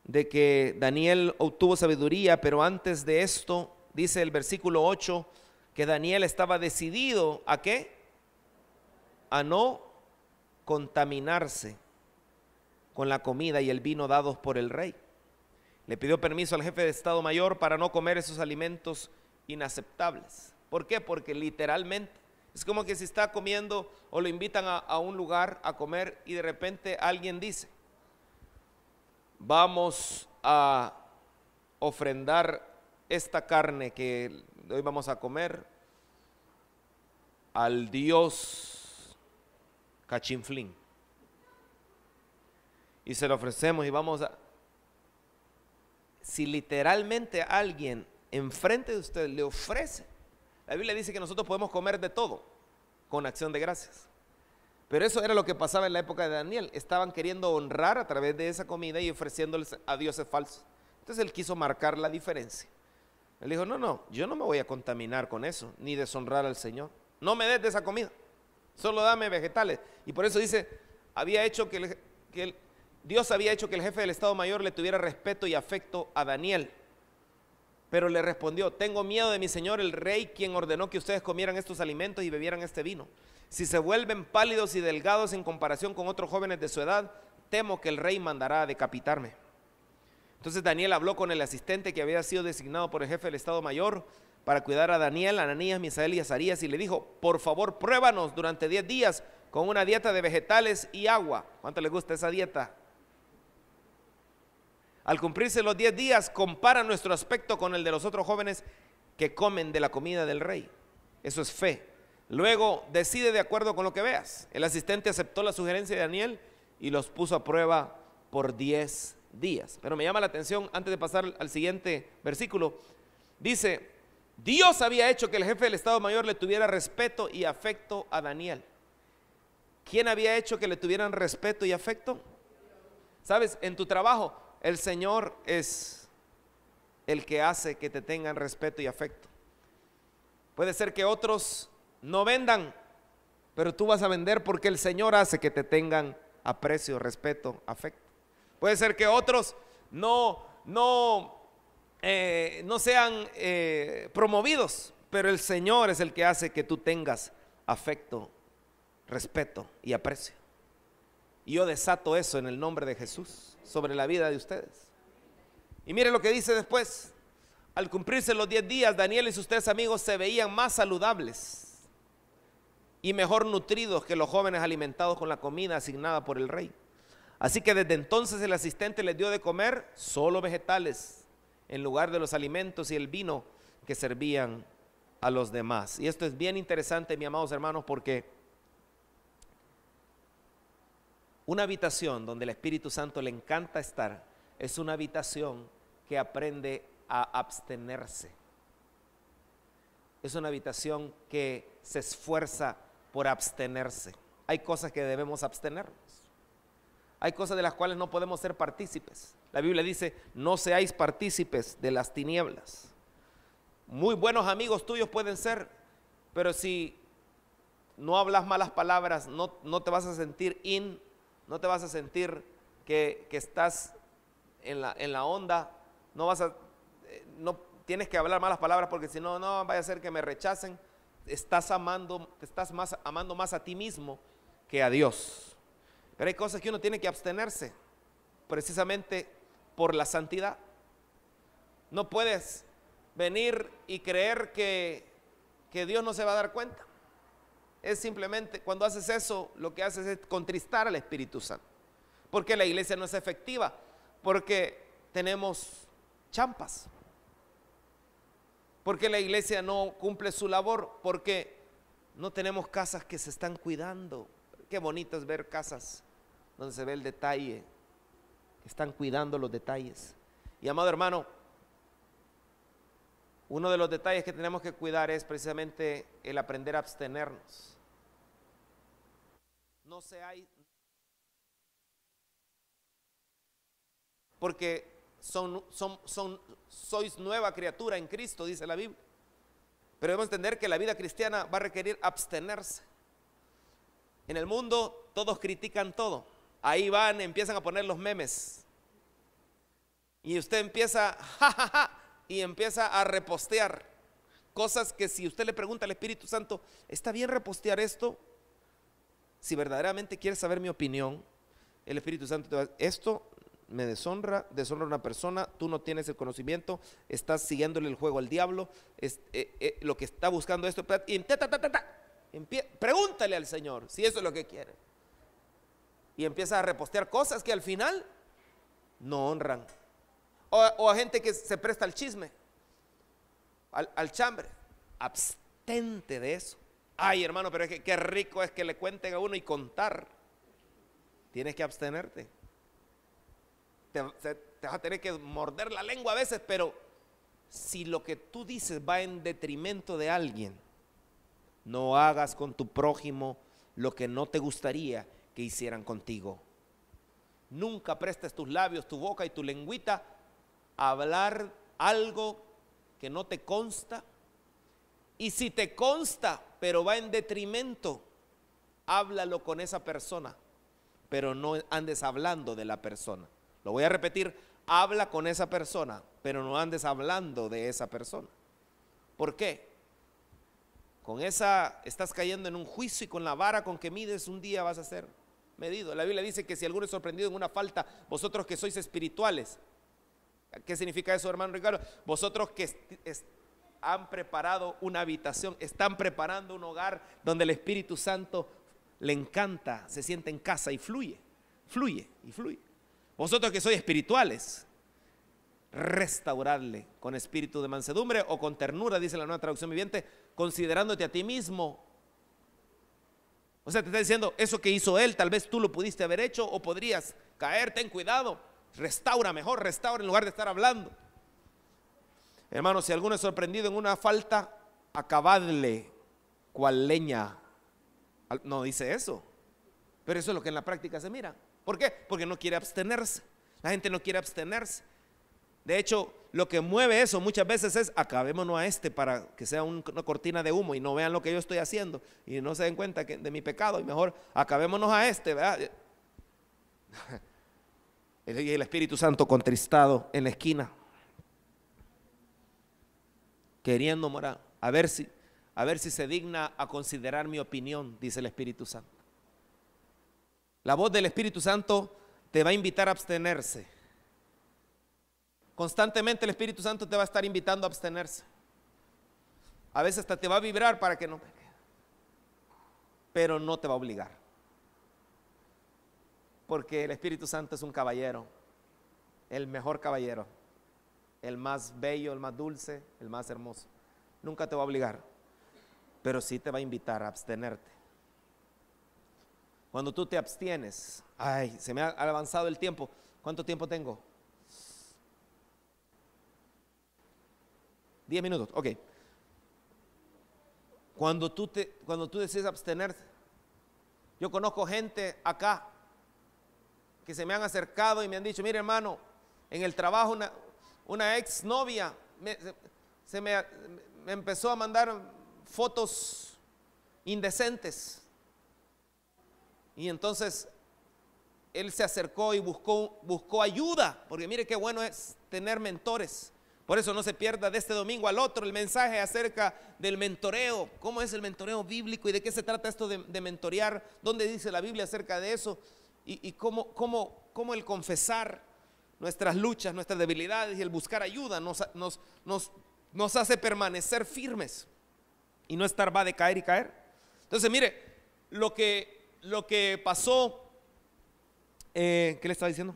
de que Daniel obtuvo sabiduría, pero antes de esto, dice el versículo 8, que Daniel estaba decidido ¿a qué? A no contaminarse con la comida y el vino dados por el rey. Le pidió permiso al jefe de Estado Mayor para no comer esos alimentos inaceptables. ¿Por qué? Porque literalmente es como que si está comiendo o lo invitan a un lugar a comer y de repente alguien dice: vamos a ofrendar esta carne que hoy vamos a comer al dios Cachinflín, y se lo ofrecemos y vamos a... Si literalmente alguien enfrente de usted le ofrece, la Biblia dice que nosotros podemos comer de todo con acción de gracias. Pero eso era lo que pasaba en la época de Daniel. Estaban queriendo honrar a través de esa comida y ofreciéndoles a dioses falsos. Entonces él quiso marcar la diferencia. Él dijo: no, yo no me voy a contaminar con eso, ni deshonrar al Señor. No me des de esa comida. solo dame vegetales. Y por eso dice, Dios había hecho que el jefe del Estado Mayor le tuviera respeto y afecto a Daniel. Pero le respondió: tengo miedo de mi señor el rey, quien ordenó que ustedes comieran estos alimentos y bebieran este vino. Si se vuelven pálidos y delgados en comparación con otros jóvenes de su edad, temo que el rey mandará a decapitarme. Entonces Daniel habló con el asistente que había sido designado por el jefe del Estado Mayor para cuidar a Daniel, Ananías, Misael y Azarías, y le dijo: por favor, pruébanos durante 10 días con una dieta de vegetales y agua. ¿Cuánto les gusta esa dieta? Al cumplirse los 10 días, compara nuestro aspecto con el de los otros jóvenes que comen de la comida del rey. Eso es fe. Luego decide de acuerdo con lo que veas. El asistente aceptó la sugerencia de Daniel y los puso a prueba por 10 días. Pero me llama la atención, antes de pasar al siguiente versículo, dice: Dios había hecho que el jefe del Estado Mayor le tuviera respeto y afecto a Daniel. ¿Quién había hecho que le tuvieran respeto y afecto? ¿Sabes? En tu trabajo, el Señor es el que hace que te tengan respeto y afecto. Puede ser que otros no vendan, pero tú vas a vender porque el Señor hace que te tengan aprecio, respeto, afecto. Puede ser que otros no sean promovidos, pero el Señor es el que hace que tú tengas afecto, respeto y aprecio. Y yo desato eso en el nombre de Jesús sobre la vida de ustedes. Y mire lo que dice después: al cumplirse los 10 días, Daniel y sus 3 amigos se veían más saludables y mejor nutridos que los jóvenes alimentados con la comida asignada por el rey. Así que desde entonces el asistente les dio de comer solo vegetales en lugar de los alimentos y el vino que servían a los demás. Y esto es bien interesante, mis amados hermanos, porque una habitación donde el Espíritu Santo le encanta estar es una habitación que aprende a abstenerse. Es una habitación que se esfuerza por abstenerse. Hay cosas que debemos abstenernos. Hay cosas de las cuales no podemos ser partícipes. La Biblia dice: no seáis partícipes de las tinieblas. Muy buenos amigos tuyos pueden ser, pero si no hablas malas palabras, no te vas a sentir no te vas a sentir que estás en la onda. No tienes que hablar malas palabras, porque si no vaya a ser que me rechacen. Te estás amando más a ti mismo que a Dios. Pero hay cosas que uno tiene que abstenerse precisamente por la santidad. No puedes venir y creer que Dios no se va a dar cuenta. Es simplemente, cuando haces eso, lo que haces es contristar al Espíritu Santo, porque la iglesia no es efectiva, porque tenemos champas, porque la iglesia no cumple su labor, porque no tenemos casas que se están cuidando. Qué bonito es ver casas donde se ve el detalle, que están cuidando los detalles. Y amado hermano, uno de los detalles que tenemos que cuidar es precisamente el aprender a abstenernos. No seáis, porque sois nueva criatura en Cristo, dice la Biblia. Pero debemos entender que la vida cristiana va a requerir abstenerse. En el mundo todos critican todo. Ahí empiezan a poner los memes. Y usted empieza, jajaja, y empieza a repostear cosas que, si usted le pregunta al Espíritu Santo: ¿está bien repostear esto? Si verdaderamente quieres saber mi opinión, el Espíritu Santo te va a decir: esto me deshonra a una persona, tú no tienes el conocimiento, estás siguiéndole el juego al diablo, lo que está buscando esto, y pregúntale al Señor si eso es lo que quiere. Y empiezas a repostear cosas que al final no honran. O a gente que se presta al chisme, al chambre. Abstente de eso. Ay, hermano, pero es que qué rico es que le cuenten a uno y contar. Tienes que abstenerte. Te vas a tener que morder la lengua a veces, pero si lo que tú dices va en detrimento de alguien, no hagas con tu prójimo lo que no te gustaría que hicieran contigo. Nunca prestes tus labios, tu boca y tu lengüita a hablar algo que no te consta. Y si te consta, pero va en detrimento háblalo con esa persona, pero no andes hablando de la persona. Lo voy a repetir, habla con esa persona, pero no andes hablando de esa persona. ¿Por qué? Con esa estás cayendo en un juicio, y con la vara con que mides un día vas a ser medido. La Biblia dice que si alguno es sorprendido en una falta, vosotros que sois espirituales. ¿Qué significa eso, hermano Ricardo? Vosotros que han preparado una habitación, están preparando un hogar donde el Espíritu Santo le encanta, se siente en casa y fluye. Vosotros que sois espirituales, restaurarle con espíritu de mansedumbre o con ternura, dice la Nueva Traducción Viviente, considerándote a ti mismo. O sea, te está diciendo, eso que hizo él, tal vez tú lo pudiste haber hecho o podrías caer, ten cuidado, restaura mejor, restaura en lugar de estar hablando. Hermanos, si alguno es sorprendido en una falta, acabadle cual leña. No dice eso, pero eso es lo que en la práctica se mira. ¿Por qué? Porque no quiere abstenerse. La gente no quiere abstenerse. De hecho, lo que mueve eso muchas veces es acabémonos a este para que sea una cortina de humo y no vean lo que yo estoy haciendo y no se den cuenta de mi pecado, y mejor acabémonos a este, ¿verdad? Y el Espíritu Santo contristado en la esquina, queriendo morar, a ver si se digna a considerar mi opinión, dice el Espíritu Santo. La voz del Espíritu Santo te va a invitar a abstenerse. Constantemente el Espíritu Santo te va a estar invitando a abstenerse. A veces hasta te va a vibrar para que no peques, pero no te va a obligar, porque el Espíritu Santo es un caballero, el mejor caballero, el más bello, el más dulce, el más hermoso. Nunca te va a obligar, pero sí te va a invitar a abstenerte. Cuando tú te abstienes, ay, se me ha avanzado el tiempo. ¿Cuánto tiempo tengo? 10 minutos, ok. Cuando tú decides abstenerte, yo conozco gente acá que se me han acercado y me han dicho, mire hermano, en el trabajo una ex novia me empezó a mandar fotos indecentes, y entonces él se acercó y buscó ayuda, porque mire qué bueno es tener mentores. Por eso no se pierda de este domingo al otro el mensaje acerca del mentoreo. ¿Cómo es el mentoreo bíblico y de qué se trata esto de mentorear? ¿Dónde dice la Biblia acerca de eso? Y cómo el confesar nuestras luchas, nuestras debilidades y el buscar ayuda nos hace permanecer firmes y no estar va de caer y caer. Entonces mire, lo que pasó, ¿qué le estaba diciendo?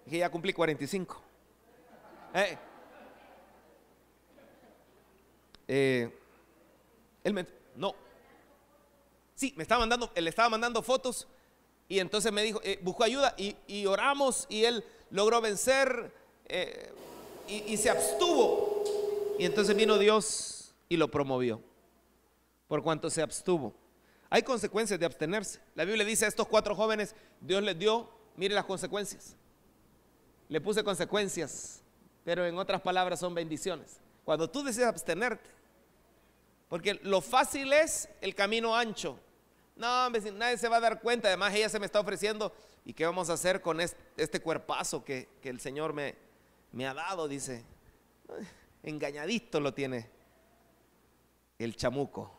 Que ya cumplí 45. No. Sí, le estaba mandando fotos, y entonces me dijo, buscó ayuda y oramos, y él logró vencer, y se abstuvo, y entonces vino Dios y lo promovió por cuanto se abstuvo. Hay consecuencias de abstenerse. La Biblia dice a estos 4 jóvenes, Dios les dio, mire las consecuencias, le puse consecuencias, pero en otras palabras son bendiciones. Cuando tú decides abstenerte, porque lo fácil es el camino ancho. No, nadie se va a dar cuenta. Además ella se me está ofreciendo, ¿y qué vamos a hacer con este cuerpazo que el Señor me ha dado? Dice, engañadito lo tiene el chamuco.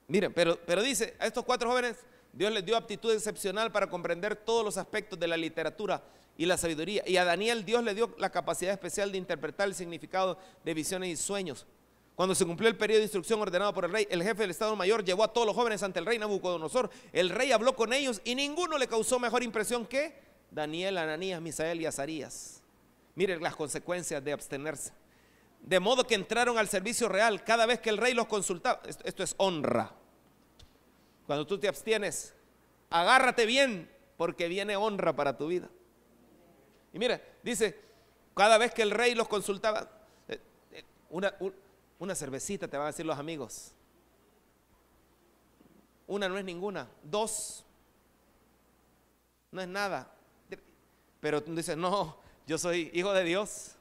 Miren, pero dice, a estos 4 jóvenes Dios les dio aptitud excepcional para comprender todos los aspectos de la literatura y la sabiduría. Y a Daniel Dios le dio la capacidad especial de interpretar el significado de visiones y sueños. Cuando se cumplió el periodo de instrucción ordenado por el rey, el jefe del Estado Mayor llevó a todos los jóvenes ante el rey Nabucodonosor. El rey habló con ellos y ninguno le causó mejor impresión que Daniel, Ananías, Misael y Azarías. Miren las consecuencias de abstenerse. De modo que entraron al servicio real cada vez que el rey los consultaba. Esto es honra. Cuando tú te abstienes, agárrate bien, porque viene honra para tu vida. Y mira, dice, cada vez que el rey los consultaba, una cervecita te van a decir los amigos. Una no es ninguna, 2 no es nada. Pero tú dices, no, yo soy hijo de Dios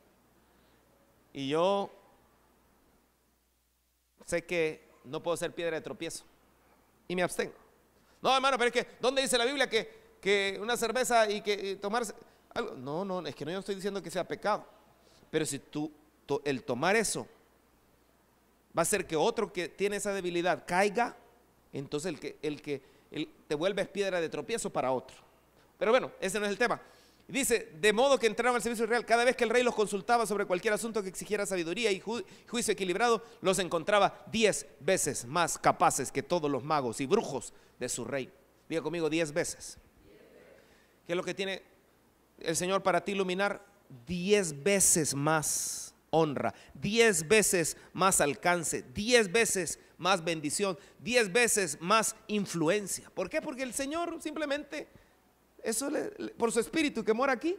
y yo sé que no puedo ser piedra de tropiezo. y me abstengo. No, hermano, pero es que, ¿dónde dice la Biblia que una cerveza y que tomarse algo? No, es que no, yo no estoy diciendo que sea pecado. Pero si el tomar eso va a hacer que otro que tiene esa debilidad caiga, entonces te vuelves piedra de tropiezo para otro. Pero bueno, ese no es el tema. Dice, de modo que entraron al servicio real. Cada vez que el rey los consultaba sobre cualquier asunto que exigiera sabiduría y juicio equilibrado, los encontraba 10 veces más capaces que todos los magos y brujos de su rey. Diga conmigo, 10 veces. ¿Qué es lo que tiene el Señor para ti iluminar? 10 veces más honra, 10 veces más alcance, 10 veces más bendición, 10 veces más influencia. ¿Por qué? Porque el Señor simplemente, eso por su espíritu que mora aquí,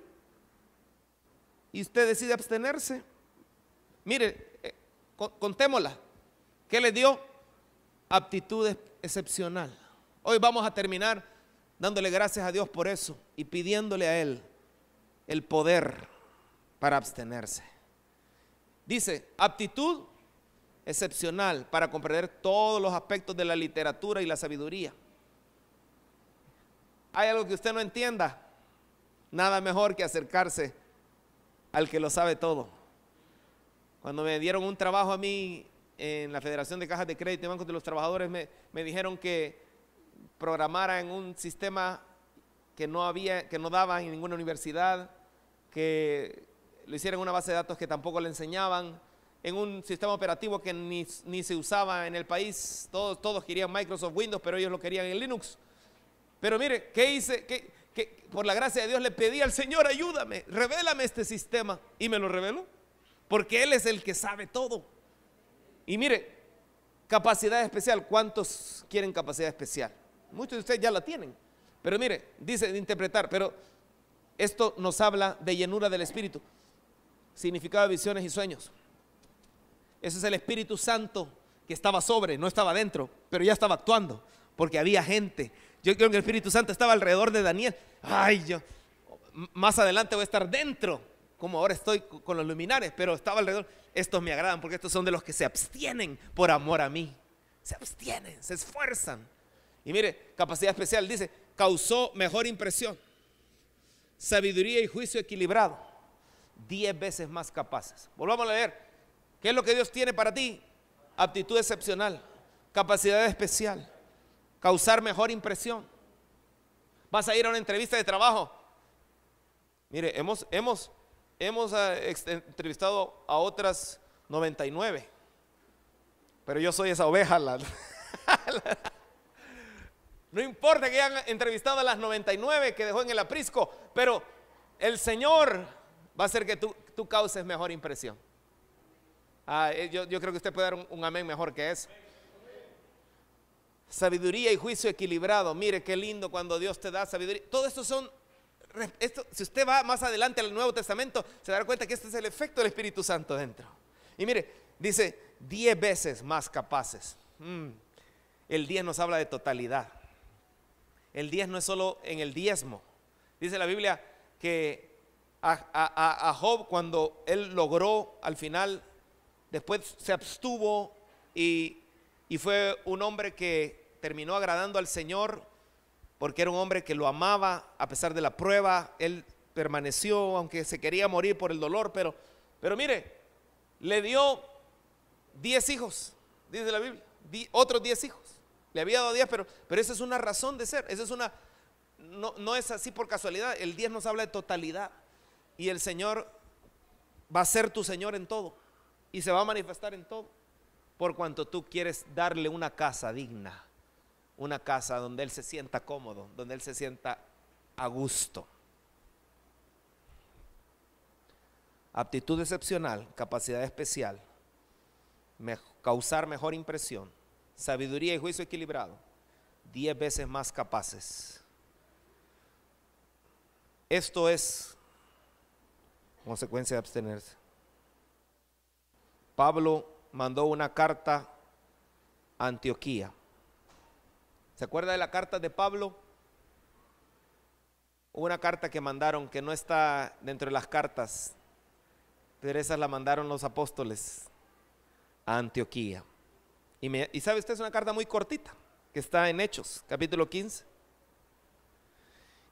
y usted decide abstenerse. Mire, contémosla. ¿Qué le dio? Aptitud excepcional. Hoy vamos a terminar dándole gracias a Dios por eso y pidiéndole a Él el poder para abstenerse. Dice, aptitud excepcional para comprender todos los aspectos de la literatura y la sabiduría. ¿Hay algo que usted no entienda? Nada mejor que acercarse al que lo sabe todo. Cuando me dieron un trabajo a mí en la Federación de Cajas de Crédito y Bancos de los Trabajadores, me dijeron que programara en un sistema que no daba en ninguna universidad, que lo hiciera en una base de datos que tampoco le enseñaban, en un sistema operativo que ni se usaba en el país. Todos querían Microsoft Windows, pero ellos lo querían en Linux. Pero mire, ¿qué hice? Que por la gracia de Dios le pedí al Señor, ayúdame, revélame este sistema, y me lo reveló, porque Él es el que sabe todo. Y mire, capacidad especial. ¿Cuántos quieren capacidad especial? Muchos de ustedes ya la tienen, pero mire, dice de interpretar, pero esto nos habla de llenura del Espíritu, significado de visiones y sueños. Ese es el Espíritu Santo que estaba no estaba dentro, pero ya estaba actuando, porque había gente. Yo creo que el Espíritu Santo estaba alrededor de Daniel. Yo más adelante voy a estar dentro, como ahora estoy con los luminares, pero estaba alrededor. Estos me agradan porque estos son de los que se abstienen por amor a mí. Se abstienen, se esfuerzan. Y mire, capacidad especial, dice, causó mejor impresión, sabiduría y juicio equilibrado, 10 veces más capaces. Volvamos a leer. ¿Qué es lo que Dios tiene para ti? Aptitud excepcional, capacidad especial, causar mejor impresión. Vas a ir a una entrevista de trabajo. Mire, hemos entrevistado a otras 99, pero yo soy esa oveja. No importa que hayan entrevistado a las 99 que dejó en el aprisco, pero el Señor va a hacer que tú causes mejor impresión. Yo creo que usted puede dar un amén mejor que eso. Sabiduría y juicio equilibrado. Mire qué lindo cuando Dios te da sabiduría. Todo esto si usted va más adelante al Nuevo Testamento, se dará cuenta que este es el efecto del Espíritu Santo dentro. Y mire, dice 10 veces más capaces. El 10 nos habla de totalidad. El 10 no es solo en el diezmo. Dice la Biblia que a Job, cuando él logró al final, después se abstuvo y fue un hombre que terminó agradando al Señor, porque era un hombre que lo amaba a pesar de la prueba. Él permaneció, aunque se quería morir por el dolor, pero mire, le dio 10 hijos, dice la Biblia, otros 10 hijos. Le había dado 10, pero esa es una razón de ser. Esa es no es así por casualidad. El 10 nos habla de totalidad. Y el Señor va a ser tu Señor en todo. Y se va a manifestar en todo. Por cuanto tú quieres darle una casa digna. Una casa donde Él se sienta cómodo. Donde Él se sienta a gusto. Aptitud excepcional, capacidad especial, causar mejor impresión, sabiduría y juicio equilibrado, 10 veces más capaces. Esto es consecuencia de abstenerse. Pablo mandó una carta a Antioquía. ¿Se acuerda de la carta de Pablo? Hubo una carta que mandaron que no está dentro de las cartas, pero esas la mandaron los apóstoles a Antioquía. Y sabe usted, es una carta muy cortita. que está en Hechos, capítulo 15.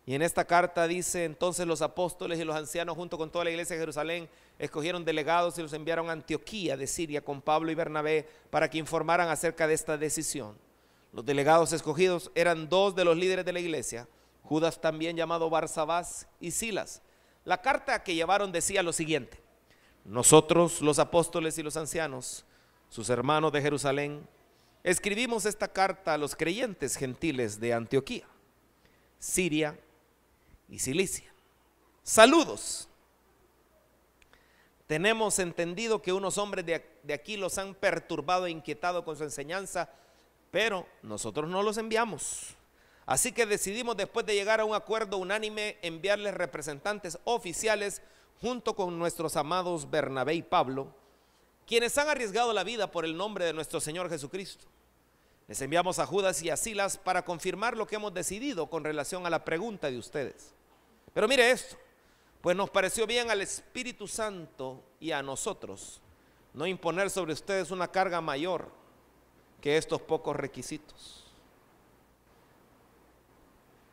Y en esta carta dice: entonces los apóstoles y los ancianos junto con toda la iglesia de Jerusalén escogieron delegados y los enviaron a Antioquía de Siria con Pablo y Bernabé para que informaran acerca de esta decisión. Los delegados escogidos eran dos de los líderes de la iglesia, Judas también llamado Barsabás y Silas. La carta que llevaron decía lo siguiente: nosotros los apóstoles y los ancianos, sus hermanos de Jerusalén, escribimos esta carta a los creyentes gentiles de Antioquía, Siria y Cilicia. Saludos. Tenemos entendido que unos hombres de aquí los han perturbado e inquietado con su enseñanza, pero nosotros no los enviamos. Así que decidimos, después de llegar a un acuerdo unánime, enviarles representantes oficiales junto con nuestros amados Bernabé y Pablo, quienes han arriesgado la vida por el nombre de nuestro Señor Jesucristo. Les enviamos a Judas y a Silas para confirmar lo que hemos decidido con relación a la pregunta de ustedes. Pero mire esto, pues nos pareció bien al Espíritu Santo y a nosotros no imponer sobre ustedes una carga mayor que estos pocos requisitos.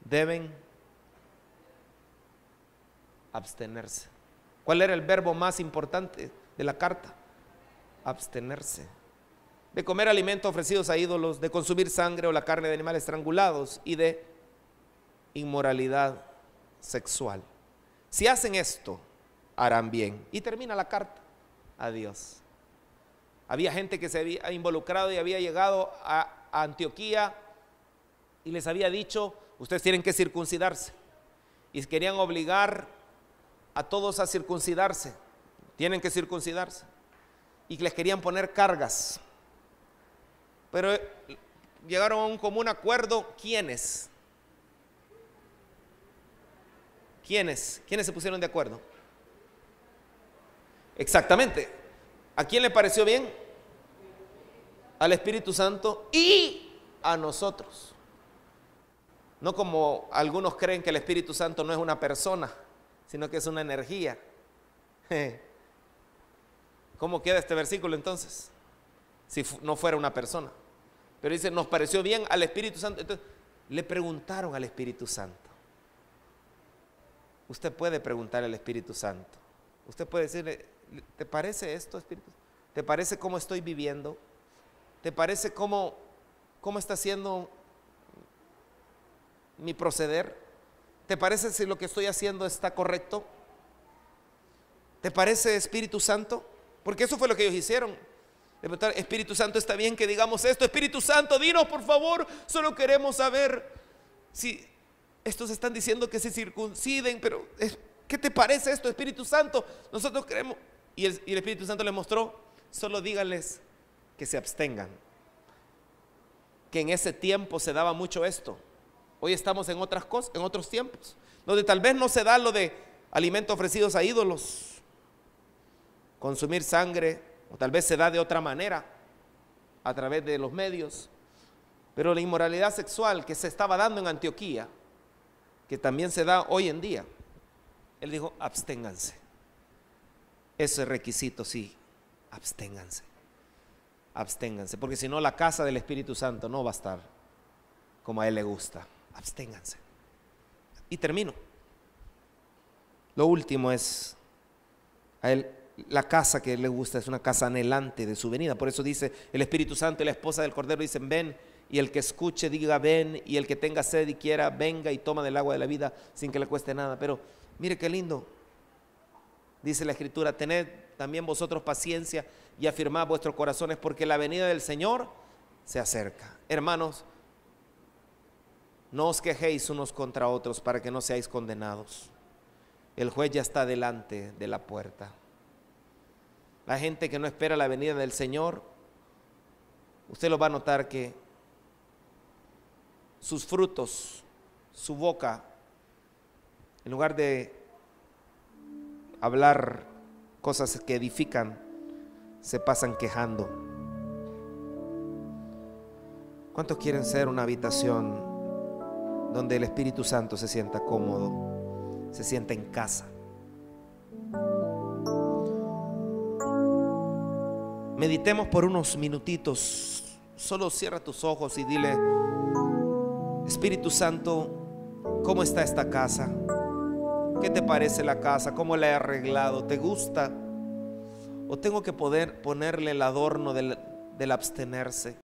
Deben abstenerse. ¿Cuál era el verbo más importante de la carta? Abstenerse. De comer alimentos ofrecidos a ídolos, de consumir sangre o la carne de animales estrangulados y de inmoralidad sexual. Si hacen esto, harán bien. Y termina la carta. Adiós. Había gente que se había involucrado y había llegado a Antioquía y les había dicho: ustedes tienen que circuncidarse. Y querían obligar a todos a circuncidarse. Tienen que circuncidarse. Y les querían poner cargas. Pero llegaron a un común acuerdo. ¿Quiénes? ¿Quiénes se pusieron de acuerdo? Exactamente. ¿A quién le pareció bien? Al Espíritu Santo y a nosotros. No como algunos creen que el Espíritu Santo no es una persona, sino que es una energía. ¿Cómo queda este versículo entonces? Si no fuera una persona. Pero dice: nos pareció bien al Espíritu Santo. Entonces le preguntaron al Espíritu Santo. Usted puede preguntar al Espíritu Santo. Usted puede decirle: ¿te parece esto, Espíritu? ¿Te parece cómo estoy viviendo? ¿Te parece cómo está siendo mi proceder? ¿Te parece si lo que estoy haciendo está correcto? ¿Te parece, Espíritu Santo? Porque eso fue lo que ellos hicieron. Le preguntaron: Espíritu Santo, ¿está bien que digamos esto? Espíritu Santo, dinos por favor, solo queremos saber si estos están diciendo que se circunciden, pero ¿qué te parece esto, Espíritu Santo? Nosotros queremos. Y el Espíritu Santo les mostró: solo díganles que se abstengan. Que en ese tiempo se daba mucho esto. Hoy estamos en otras cosas, en otros tiempos, donde tal vez no se da lo de alimentos ofrecidos a ídolos, consumir sangre, o tal vez se da de otra manera, a través de los medios. Pero la inmoralidad sexual que se estaba dando en Antioquía, que también se da hoy en día, él dijo: absténganse. Ese requisito, sí, absténganse. Absténganse, porque si no la casa del Espíritu Santo no va a estar como a él le gusta. Absténganse. Y termino. Lo último es: a él, la casa que le gusta es una casa anhelante de su venida. Por eso dice el Espíritu Santo y la esposa del Cordero dicen: ven. Y el que escuche diga: ven. Y el que tenga sed y quiera, venga y toma del agua de la vida sin que le cueste nada. Pero mire qué lindo. Dice la Escritura: tened también vosotros paciencia y afirmad vuestros corazones, porque la venida del Señor se acerca. Hermanos, no os quejéis unos contra otros para que no seáis condenados. El juez ya está delante de la puerta. La gente que no espera la venida del Señor, usted lo va a notar que sus frutos, su boca, en lugar de hablar cosas que edifican, se pasan quejando. ¿Cuántos quieren ser una habitación donde el Espíritu Santo se sienta cómodo, se sienta en casa? Meditemos por unos minutitos solo cierra tus ojos y dile: Espíritu Santo, ¿cómo está esta casa? ¿Qué te parece la casa? ¿Cómo la he arreglado? ¿Te gusta? ¿O tengo que poder ponerle el adorno del abstenerse?